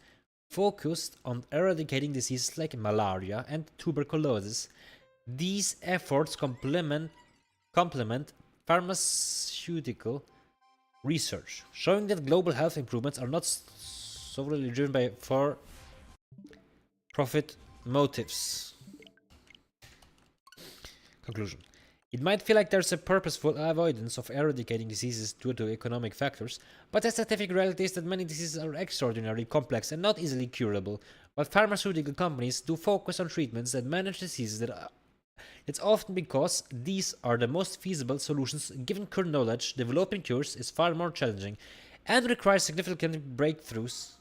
focused on eradicating diseases like malaria and tuberculosis. These efforts complement pharmaceutical research, showing that global health improvements are not solely driven by for-profit motives. Conclusion. It might feel like there's a purposeful avoidance of eradicating diseases due to economic factors, but the scientific reality is that many diseases are extraordinarily complex and not easily curable. While pharmaceutical companies do focus on treatments that manage diseases, it's often because these are the most feasible solutions. Given current knowledge, developing cures is far more challenging and requires significant breakthroughs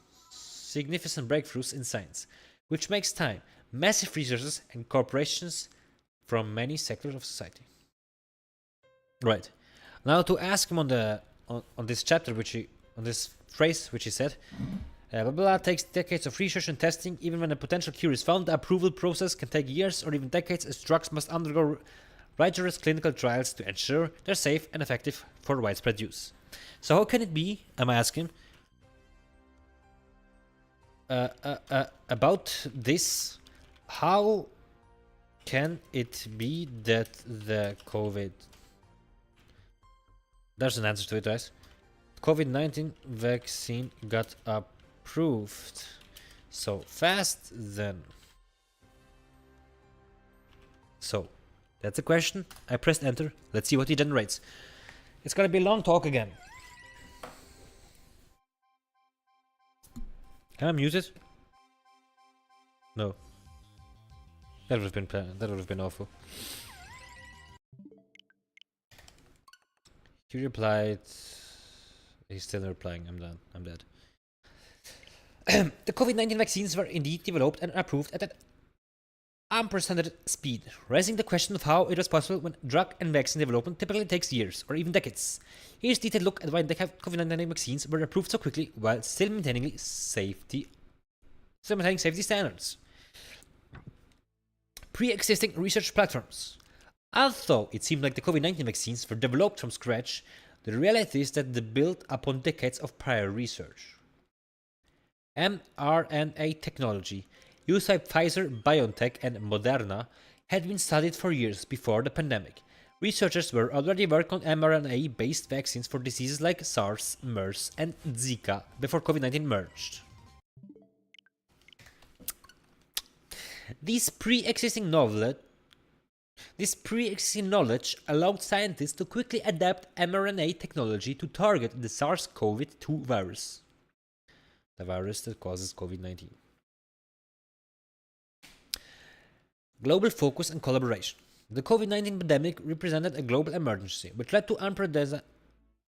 in science, which makes time, massive resources, and corporations from many sectors of society. Right. Now to ask him on this chapter, on this phrase which he said, blah, blah, takes decades of research and testing. Even when a potential cure is found, the approval process can take years or even decades, as drugs must undergo rigorous clinical trials to ensure they're safe and effective for widespread use. So how can it be, I'm asking, about this, how can it be that the there's an answer to it, guys. COVID-19 vaccine got approved. So fast then. So that's the question. I pressed enter. Let's see what he generates. It's gonna be a long talk again. Can I mute it? No. That would have been awful. He replied. He's still replying. I'm done. I'm dead. The COVID-19 vaccines were indeed developed and approved at an unprecedented speed, raising the question of how it was possible when drug and vaccine development typically takes years or even decades. Here's a detailed look at why the COVID-19 vaccines were approved so quickly while still maintaining safety standards. Pre-existing research platforms. Although it seemed like the COVID-19 vaccines were developed from scratch, the reality is that they built upon decades of prior research. mRNA technology, used by Pfizer, BioNTech, and Moderna, had been studied for years before the pandemic. Researchers were already working on mRNA-based vaccines for diseases like SARS, MERS, and Zika before COVID-19 emerged. This pre-existing knowledge allowed scientists to quickly adapt mRNA technology to target the SARS-CoV-2 virus, the virus that causes COVID-19. Global focus and collaboration. The COVID-19 pandemic represented a global emergency, which led to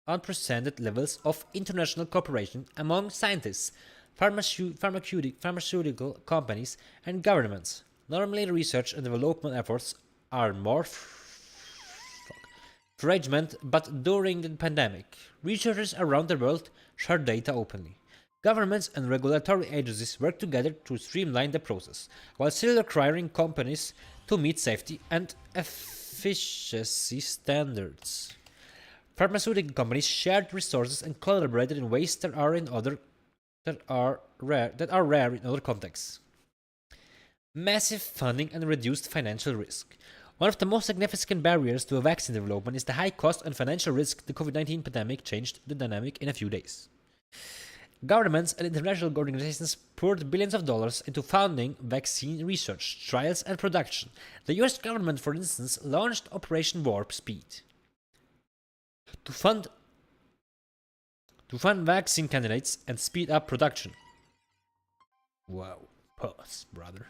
unprecedented levels of international cooperation among scientists, pharmaceutical companies, and governments. Normally, research and development efforts are more fragmented, but during the pandemic, researchers around the world shared data openly. Governments and regulatory agencies work together to streamline the process, while still requiring companies to meet safety and efficiency standards. Pharmaceutical companies shared resources and collaborated in ways that are rare in other contexts. Massive funding and reduced financial risk. One of the most significant barriers to a vaccine development is the high cost and financial risk. The COVID-19 pandemic changed the dynamic in a few days. Governments and international organizations poured billions of dollars into funding vaccine research, trials, and production. The US government, for instance, launched Operation Warp Speed to fund vaccine candidates and speed up production. Wow, pause, brother.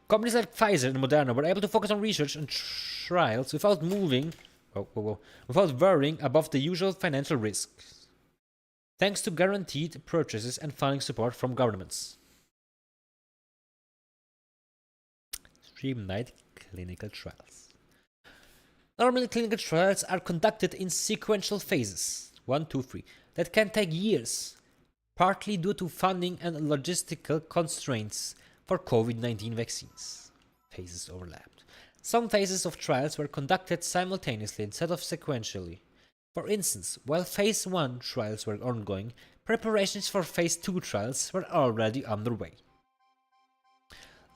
Companies like Pfizer and Moderna were able to focus on research and trials without worrying above the usual financial risks, thanks to guaranteed purchases and funding support from governments. Streamlined clinical trials. Normally, clinical trials are conducted in sequential phases, 1, 2, 3, that can take years, partly due to funding and logistical constraints for COVID-19 vaccines. Phases overlapped. Some phases of trials were conducted simultaneously instead of sequentially. For instance, while Phase 1 trials were ongoing, preparations for Phase 2 trials were already underway.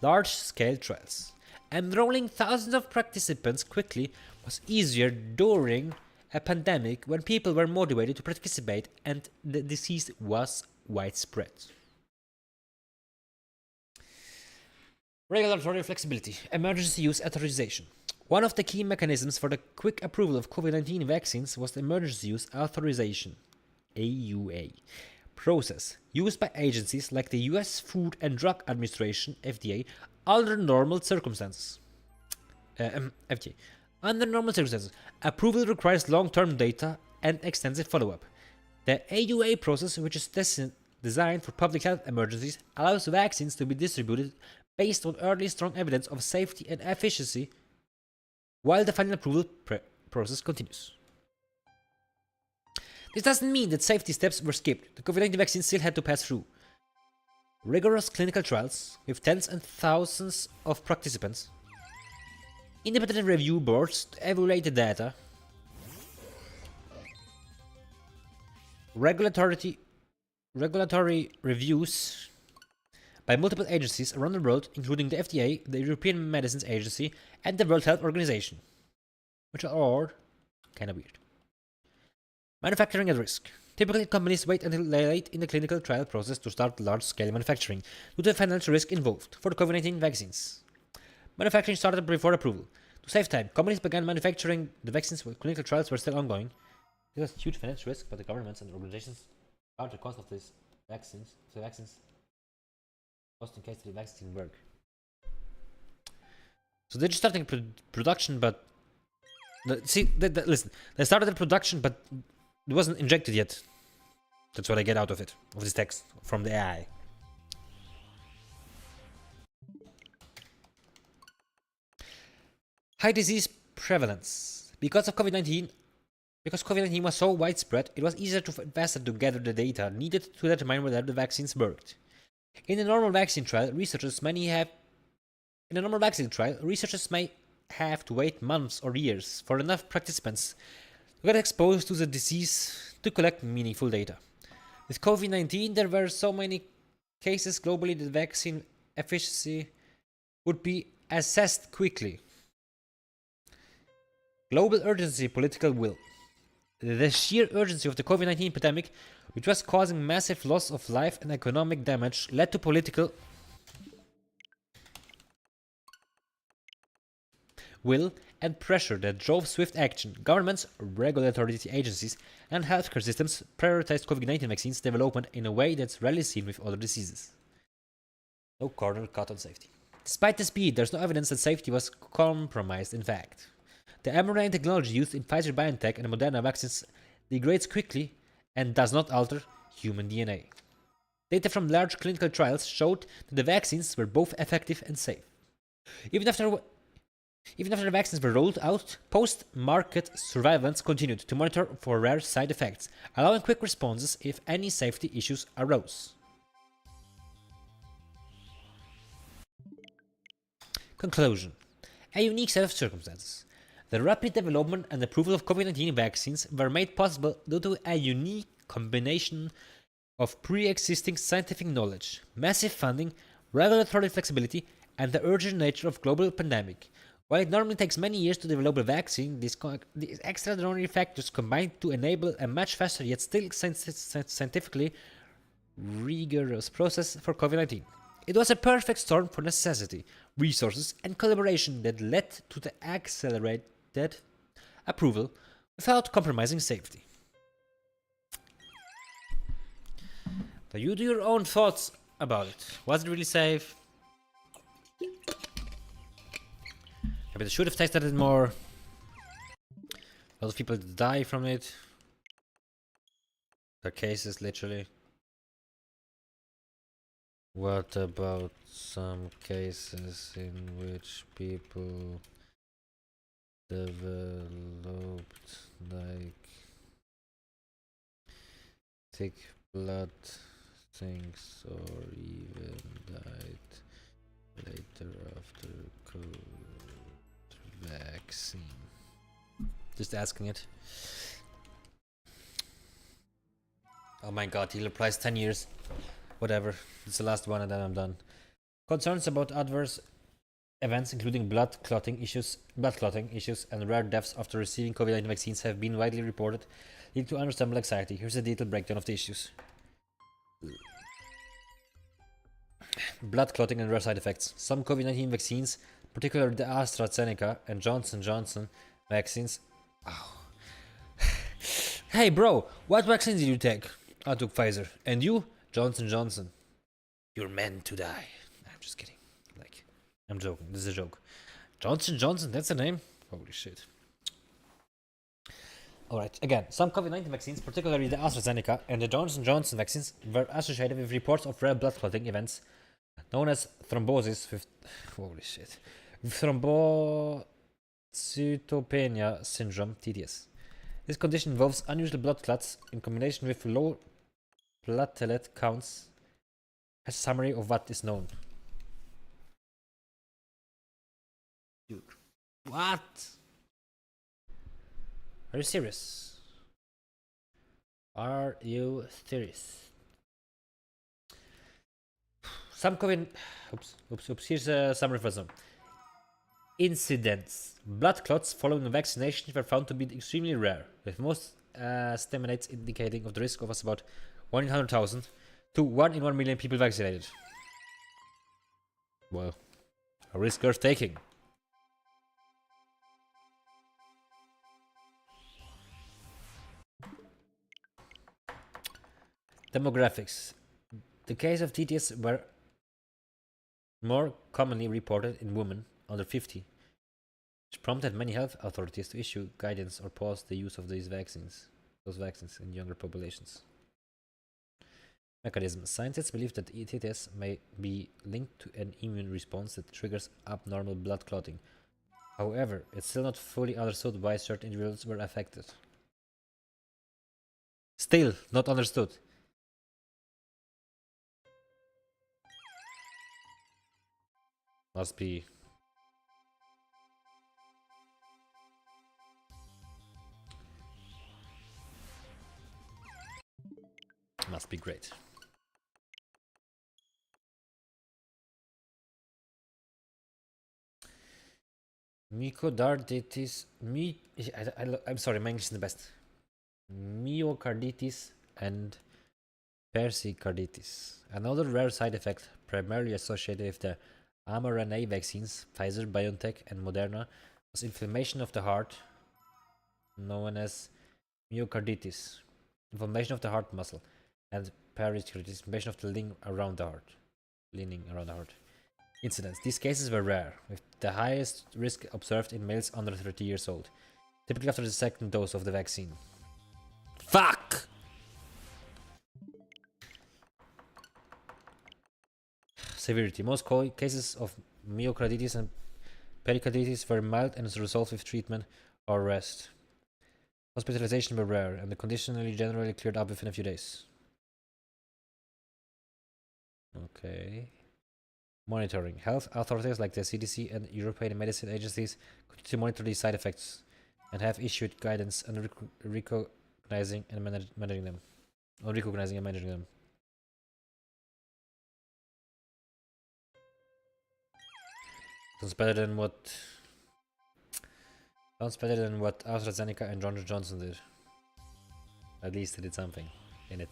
Large-scale trials. Enrolling thousands of participants quickly was easier during a pandemic when people were motivated to participate and the disease was widespread. Regulatory flexibility. Emergency use authorization. One of the key mechanisms for the quick approval of COVID-19 vaccines was the Emergency Use Authorization (AUA) process, used by agencies like the US Food and Drug Administration (FDA) under normal circumstances. FDA. Under normal circumstances, approval requires long-term data and extensive follow-up. The AUA process, which is designed for public health emergencies, allows vaccines to be distributed based on early strong evidence of safety and efficacy, while the final approval process continues. This doesn't mean that safety steps were skipped. The COVID-19 vaccine still had to pass through rigorous clinical trials with tens and thousands of participants, independent review boards to evaluate the data, regulatory reviews by multiple agencies around the world, including the FDA, the European Medicines Agency, and the World Health Organization, which are all kind of weird. Manufacturing at risk. Typically, companies wait until late in the clinical trial process to start large-scale manufacturing due to the financial risk involved for the COVID-19 vaccines. Manufacturing started before approval. To save time, companies began manufacturing the vaccines while clinical trials were still ongoing. It was a huge financial risk, but the governments and organizations charged the cost of these vaccines, cost in case the vaccines didn't work. So they're just starting production, but listen, they started the production, but it wasn't injected yet. That's what I get out of it, of this text from the AI. High disease prevalence. Because COVID-19 was so widespread, it was easier and faster to gather the data needed to determine whether the vaccines worked. In a normal vaccine trial, researchers may have to wait months or years for enough participants to get exposed to the disease to collect meaningful data. With COVID-19, there were so many cases globally that vaccine efficacy would be assessed quickly. Global urgency, political will. The sheer urgency of the COVID-19 pandemic, which was causing massive loss of life and economic damage, led to political will and pressure that drove swift action. Governments, regulatory agencies, and healthcare systems prioritized COVID-19 vaccines development in a way that's rarely seen with other diseases. No corner cut on safety. Despite the speed, there's no evidence that safety was compromised. In fact, the mRNA technology used in Pfizer-BioNTech and Moderna vaccines degrades quickly and does not alter human DNA. Data from large clinical trials showed that the vaccines were both effective and safe. Even after the vaccines were rolled out, post-market surveillance continued to monitor for rare side effects, allowing quick responses if any safety issues arose. Conclusion. A unique set of circumstances. The rapid development and approval of COVID-19 vaccines were made possible due to a unique combination of pre-existing scientific knowledge, massive funding, regulatory flexibility, and the urgent nature of global pandemic. While it normally takes many years to develop a vaccine, these extraordinary factors combined to enable a much faster yet still scientifically rigorous process for COVID-19. It was a perfect storm for necessity, resources, and collaboration that led to the accelerated approval without compromising safety. So you do your own thoughts about it. Was it really safe? Maybe they should have tested it more. A lot of people die from it. There are cases, literally. What about some cases in which people developed like thick blood things or even died later after COVID vaccine? Just asking it. Oh my god, he replies 10 years. Whatever, it's the last one and then I'm done. Concerns about adverse events including blood clotting issues and rare deaths after receiving COVID-19 vaccines have been widely reported, leading to understandable anxiety. Here's a detailed breakdown of the issues. Blood clotting and rare side effects. Some COVID-19 vaccines, particularly the AstraZeneca and Johnson & Johnson vaccines. Oh. Hey bro, what vaccine did you take? I took Pfizer. And you? Johnson & Johnson. You're meant to die. I'm just kidding. Like, I'm joking. This is a joke. Johnson & Johnson, that's the name? Holy shit. Alright, again, some COVID-19 vaccines, particularly the AstraZeneca and the Johnson & Johnson vaccines, were associated with reports of rare blood clotting events known as thrombosis with... Holy shit. Thrombocytopenia syndrome, TDS. This condition involves unusual blood clots in combination with low platelet counts. A summary of what is known. Dude. What? Are you serious? Are you serious? Some COVID... Oops. Here's a summary for some. Incidents. Blood clots following vaccination were found to be extremely rare, with most estimates indicating of the risk of was about 1 in 100,000 to 1 in 1 million people vaccinated. Well, a risk worth taking. Demographics. The case of TTS were more commonly reported in women under 50, which prompted many health authorities to issue guidance or pause the use of those vaccines in younger populations. Mechanism. Scientists believe that TTS may be linked to an immune response that triggers abnormal blood clotting. However, it's still not fully understood why certain individuals were affected. Still not understood. Must be great. Myocarditis. I'm sorry, my English is the best. Myocarditis and pericarditis. Another rare side effect, primarily associated with the mRNA vaccines, Pfizer, BioNTech, and Moderna, was inflammation of the heart, known as myocarditis, inflammation of the heart muscle, and pericarditis, inflammation of the lining around the heart. Incidents. These cases were rare, with the highest risk observed in males under 30 years old, typically after the second dose of the vaccine. Fuck! Severity. Most cases of myocarditis and pericarditis were mild and resolved with treatment or rest. Hospitalization were rare, and the condition generally cleared up within a few days. Okay. Monitoring. Health authorities like the CDC and European medicine agencies continue to monitor these side effects and have issued guidance on recognizing and managing them. Sounds better than what AstraZeneca and Johnson & Johnson did. At least they did something in it.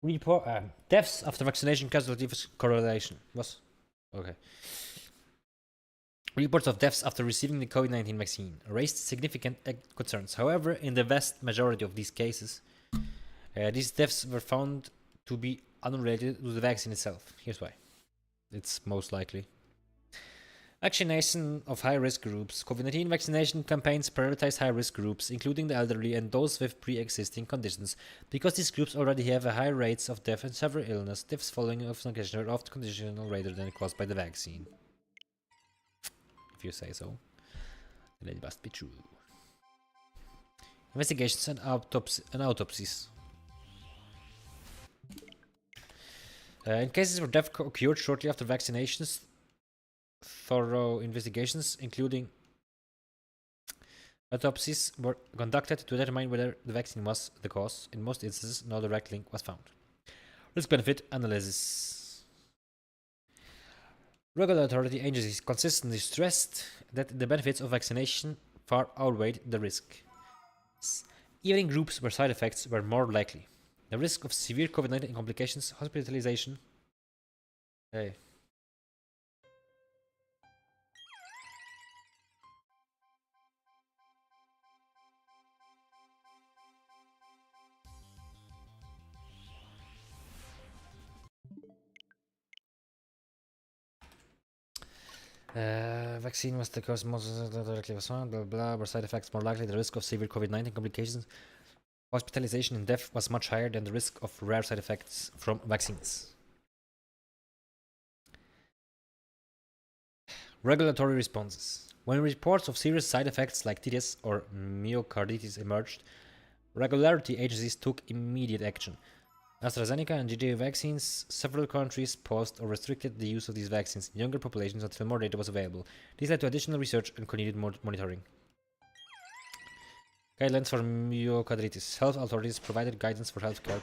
Report deaths after vaccination casualties correlation. Was okay. Reports of deaths after receiving the COVID-19 vaccine raised significant concerns. However, in the vast majority of these cases, these deaths were found to be unrelated to the vaccine itself. Here's why. It's most likely. Vaccination of high-risk groups. COVID-19 vaccination campaigns prioritize high-risk groups, including the elderly and those with pre-existing conditions, because these groups already have a high rates of death and severe illness. Deaths following of condition are often conditional rather than caused by the vaccine. If you say so, then it must be true. Investigations and autopsies. In cases where death occurred shortly after vaccinations, thorough investigations, including autopsies, were conducted to determine whether the vaccine was the cause. In most instances, no direct link was found. Risk-benefit analysis. Regulatory agencies consistently stressed that the benefits of vaccination far outweighed the risk. Even in groups where side effects were more likely. The risk of severe COVID-19 complications, hospitalization. Hey. Vaccine was the cause most directly was found, blah blah, were side effects more likely. The risk of severe COVID-19 complications, hospitalization and death was much higher than the risk of rare side effects from vaccines. Regulatory responses. When reports of serious side effects like TTS or myocarditis emerged, regulatory agencies took immediate action. AstraZeneca and GJ vaccines, several countries paused or restricted the use of these vaccines in younger populations until more data was available. This led to additional research and continued monitoring. Guidelines for myocarditis. Health authorities provided guidance for healthcare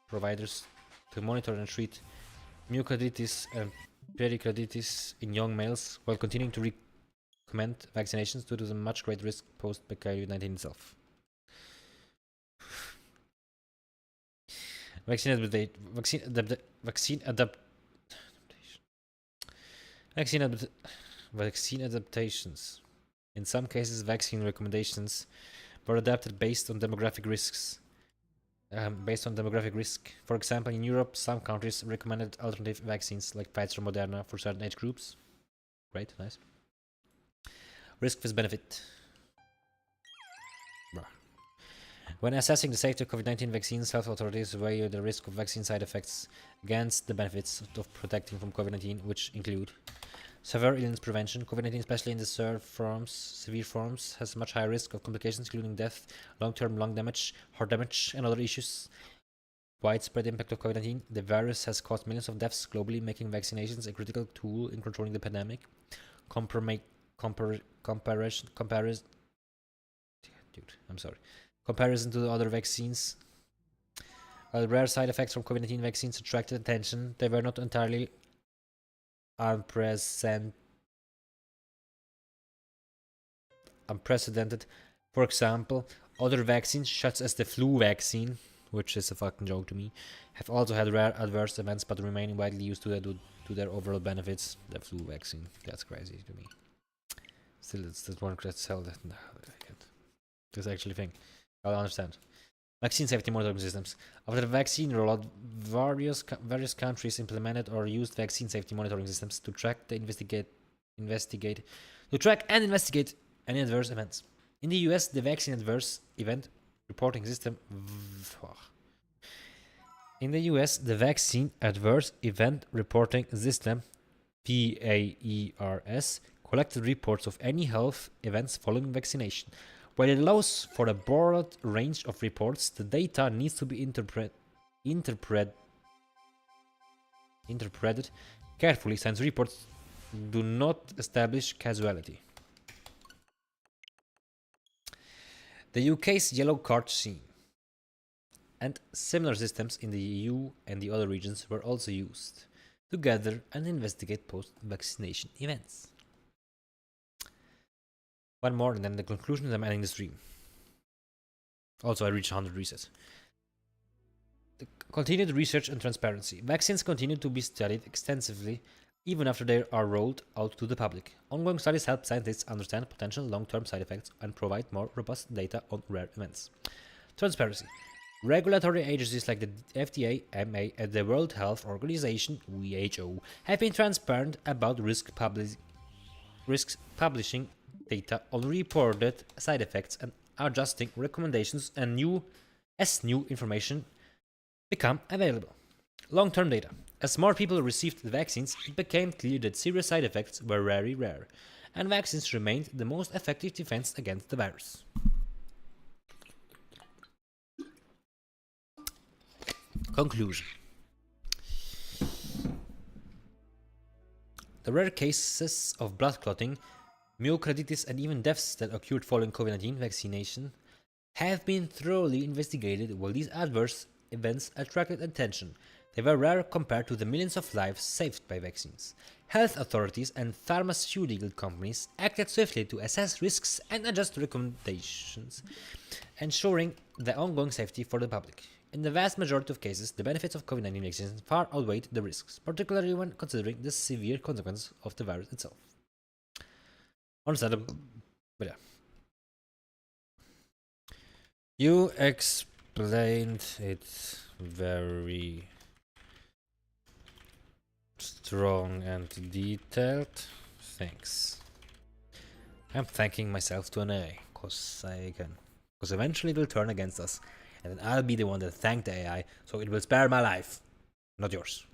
providers to monitor and treat myocarditis and pericarditis in young males while continuing to recommend vaccinations due to the much greater risk posed by COVID-19 itself. Vaccine adaptations. In some cases, vaccine recommendations were adapted based on demographic risks. For example, in Europe, some countries recommended alternative vaccines like Pfizer or Moderna for certain age groups. Great, nice. Risk vs benefit. When assessing the safety of COVID-19 vaccines, health authorities weigh the risk of vaccine side effects against the benefits of protecting from COVID-19, which include severe illness prevention. COVID-19, especially in the severe forms, has much higher risk of complications, including death, long-term lung damage, heart damage, and other issues. Widespread impact of COVID-19. The virus has caused millions of deaths globally, making vaccinations a critical tool in controlling the pandemic. Comparison to the other vaccines. While rare side effects from COVID-19 vaccines attracted attention, they were not entirely unprecedented. For example, other vaccines, such as the flu vaccine, which is a fucking joke to me, have also had rare adverse events but remain widely used to their overall benefits. The flu vaccine, that's crazy to me. Still, it's the one that's held. That's actually a thing. I understand. Vaccine safety monitoring systems. After the vaccine rollout, various countries implemented or used vaccine safety monitoring systems to track and investigate any adverse events. In the US, the Vaccine Adverse Event Reporting System PAERS collected reports of any health events following vaccination. While it allows for a broad range of reports, the data needs to be interpreted carefully, since reports do not establish causality. The UK's yellow card scheme and similar systems in the EU and the other regions were also used to gather and investigate post-vaccination events. One more, and then the conclusion, and I'm ending the stream. Also, I reached 100 resets. The continued research and transparency. Vaccines continue to be studied extensively even after they are rolled out to the public. Ongoing studies help scientists understand potential long-term side effects and provide more robust data on rare events. Transparency. Regulatory agencies like the FDA, MA, and the World Health Organization (WHO) have been transparent about risks publishing data on reported side effects and adjusting recommendations as new information become available. Long-term data. As more people received the vaccines, it became clear that serious side effects were very rare, and vaccines remained the most effective defense against the virus. Conclusion. The rare cases of blood clotting, myocarditis, and even deaths that occurred following COVID-19 vaccination have been thoroughly investigated. While these adverse events attracted attention, they were rare compared to the millions of lives saved by vaccines. Health authorities and pharmaceutical companies acted swiftly to assess risks and adjust recommendations, ensuring the ongoing safety for the public. In the vast majority of cases, the benefits of COVID-19 vaccines far outweighed the risks, particularly when considering the severe consequences of the virus itself. Understandable, but yeah. You explained it very strong and detailed. Thanks. I'm thanking myself to an AI, because eventually it will turn against us, and then I'll be the one that thanked the AI, so it will spare my life, not yours.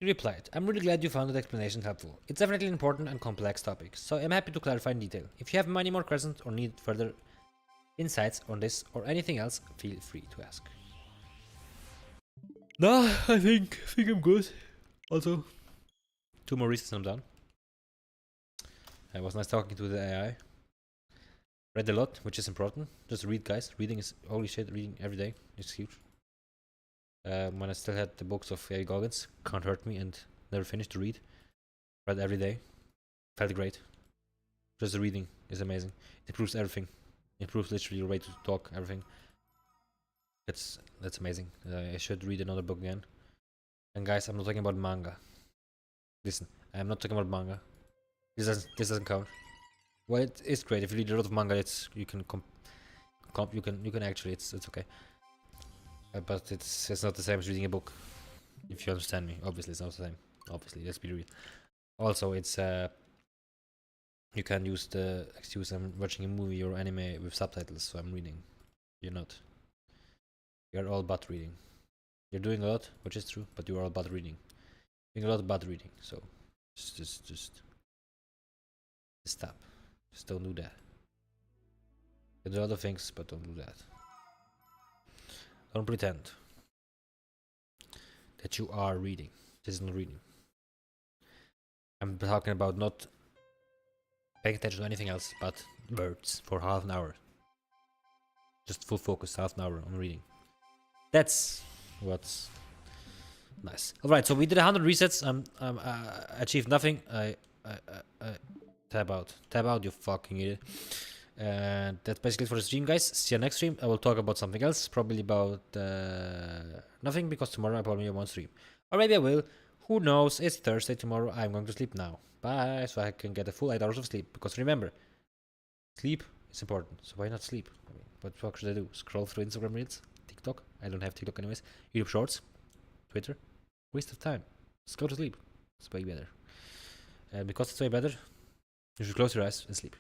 He replied, I'm really glad you found the explanation helpful. It's definitely an important and complex topic, so I'm happy to clarify in detail. If you have many more questions or need further insights on this or anything else, feel free to ask. No, I think I'm good. Also, 2 more resets and I'm done. It was nice talking to the AI. Read a lot, which is important. Just read, guys. Reading is holy shit. Reading every day is huge. When I still had the books of A. Goggins, Can't Hurt Me, and never finished to read. Read every day. Felt great. Just the reading is amazing. It improves everything. It improves literally your way to talk, everything. That's amazing. I should read another book again. And guys, I'm not talking about manga. Listen, I'm not talking about manga. This doesn't count. Well, it is great if you read a lot of manga. You can actually it's okay. But it's not the same as reading a book. If you understand me, obviously it's not the same. Obviously, let's be real. Also, it's you can use the excuse I'm watching a movie or anime with subtitles, so I'm reading. You're not. You're all but reading. You're doing a lot, which is true, but you are all but reading. Doing a lot but reading, so just stop. Just don't do that. You do other things, but don't do that. Don't pretend that you are reading. This is not reading. I'm talking about not paying attention to anything else but words for half an hour. Just full focus, half an hour on reading. That's what's nice. Alright, so we did 100 resets. I achieved nothing. I tab out, you fucking idiot. And that's basically it for the stream, guys. See you next stream. I will talk about something else, probably about nothing, because tomorrow I probably won't stream, or maybe I will. Who knows? It's Thursday tomorrow. I'm going to sleep now. Bye, so I can get a full 8 hours of sleep. Because remember, sleep is important. So why not sleep? I mean, what the fuck should I do? Scroll through Instagram Reels, TikTok? I don't have TikTok anyways. YouTube Shorts, Twitter. Waste of time. Just go to sleep. It's way better. And because it's way better, you should close your eyes and sleep.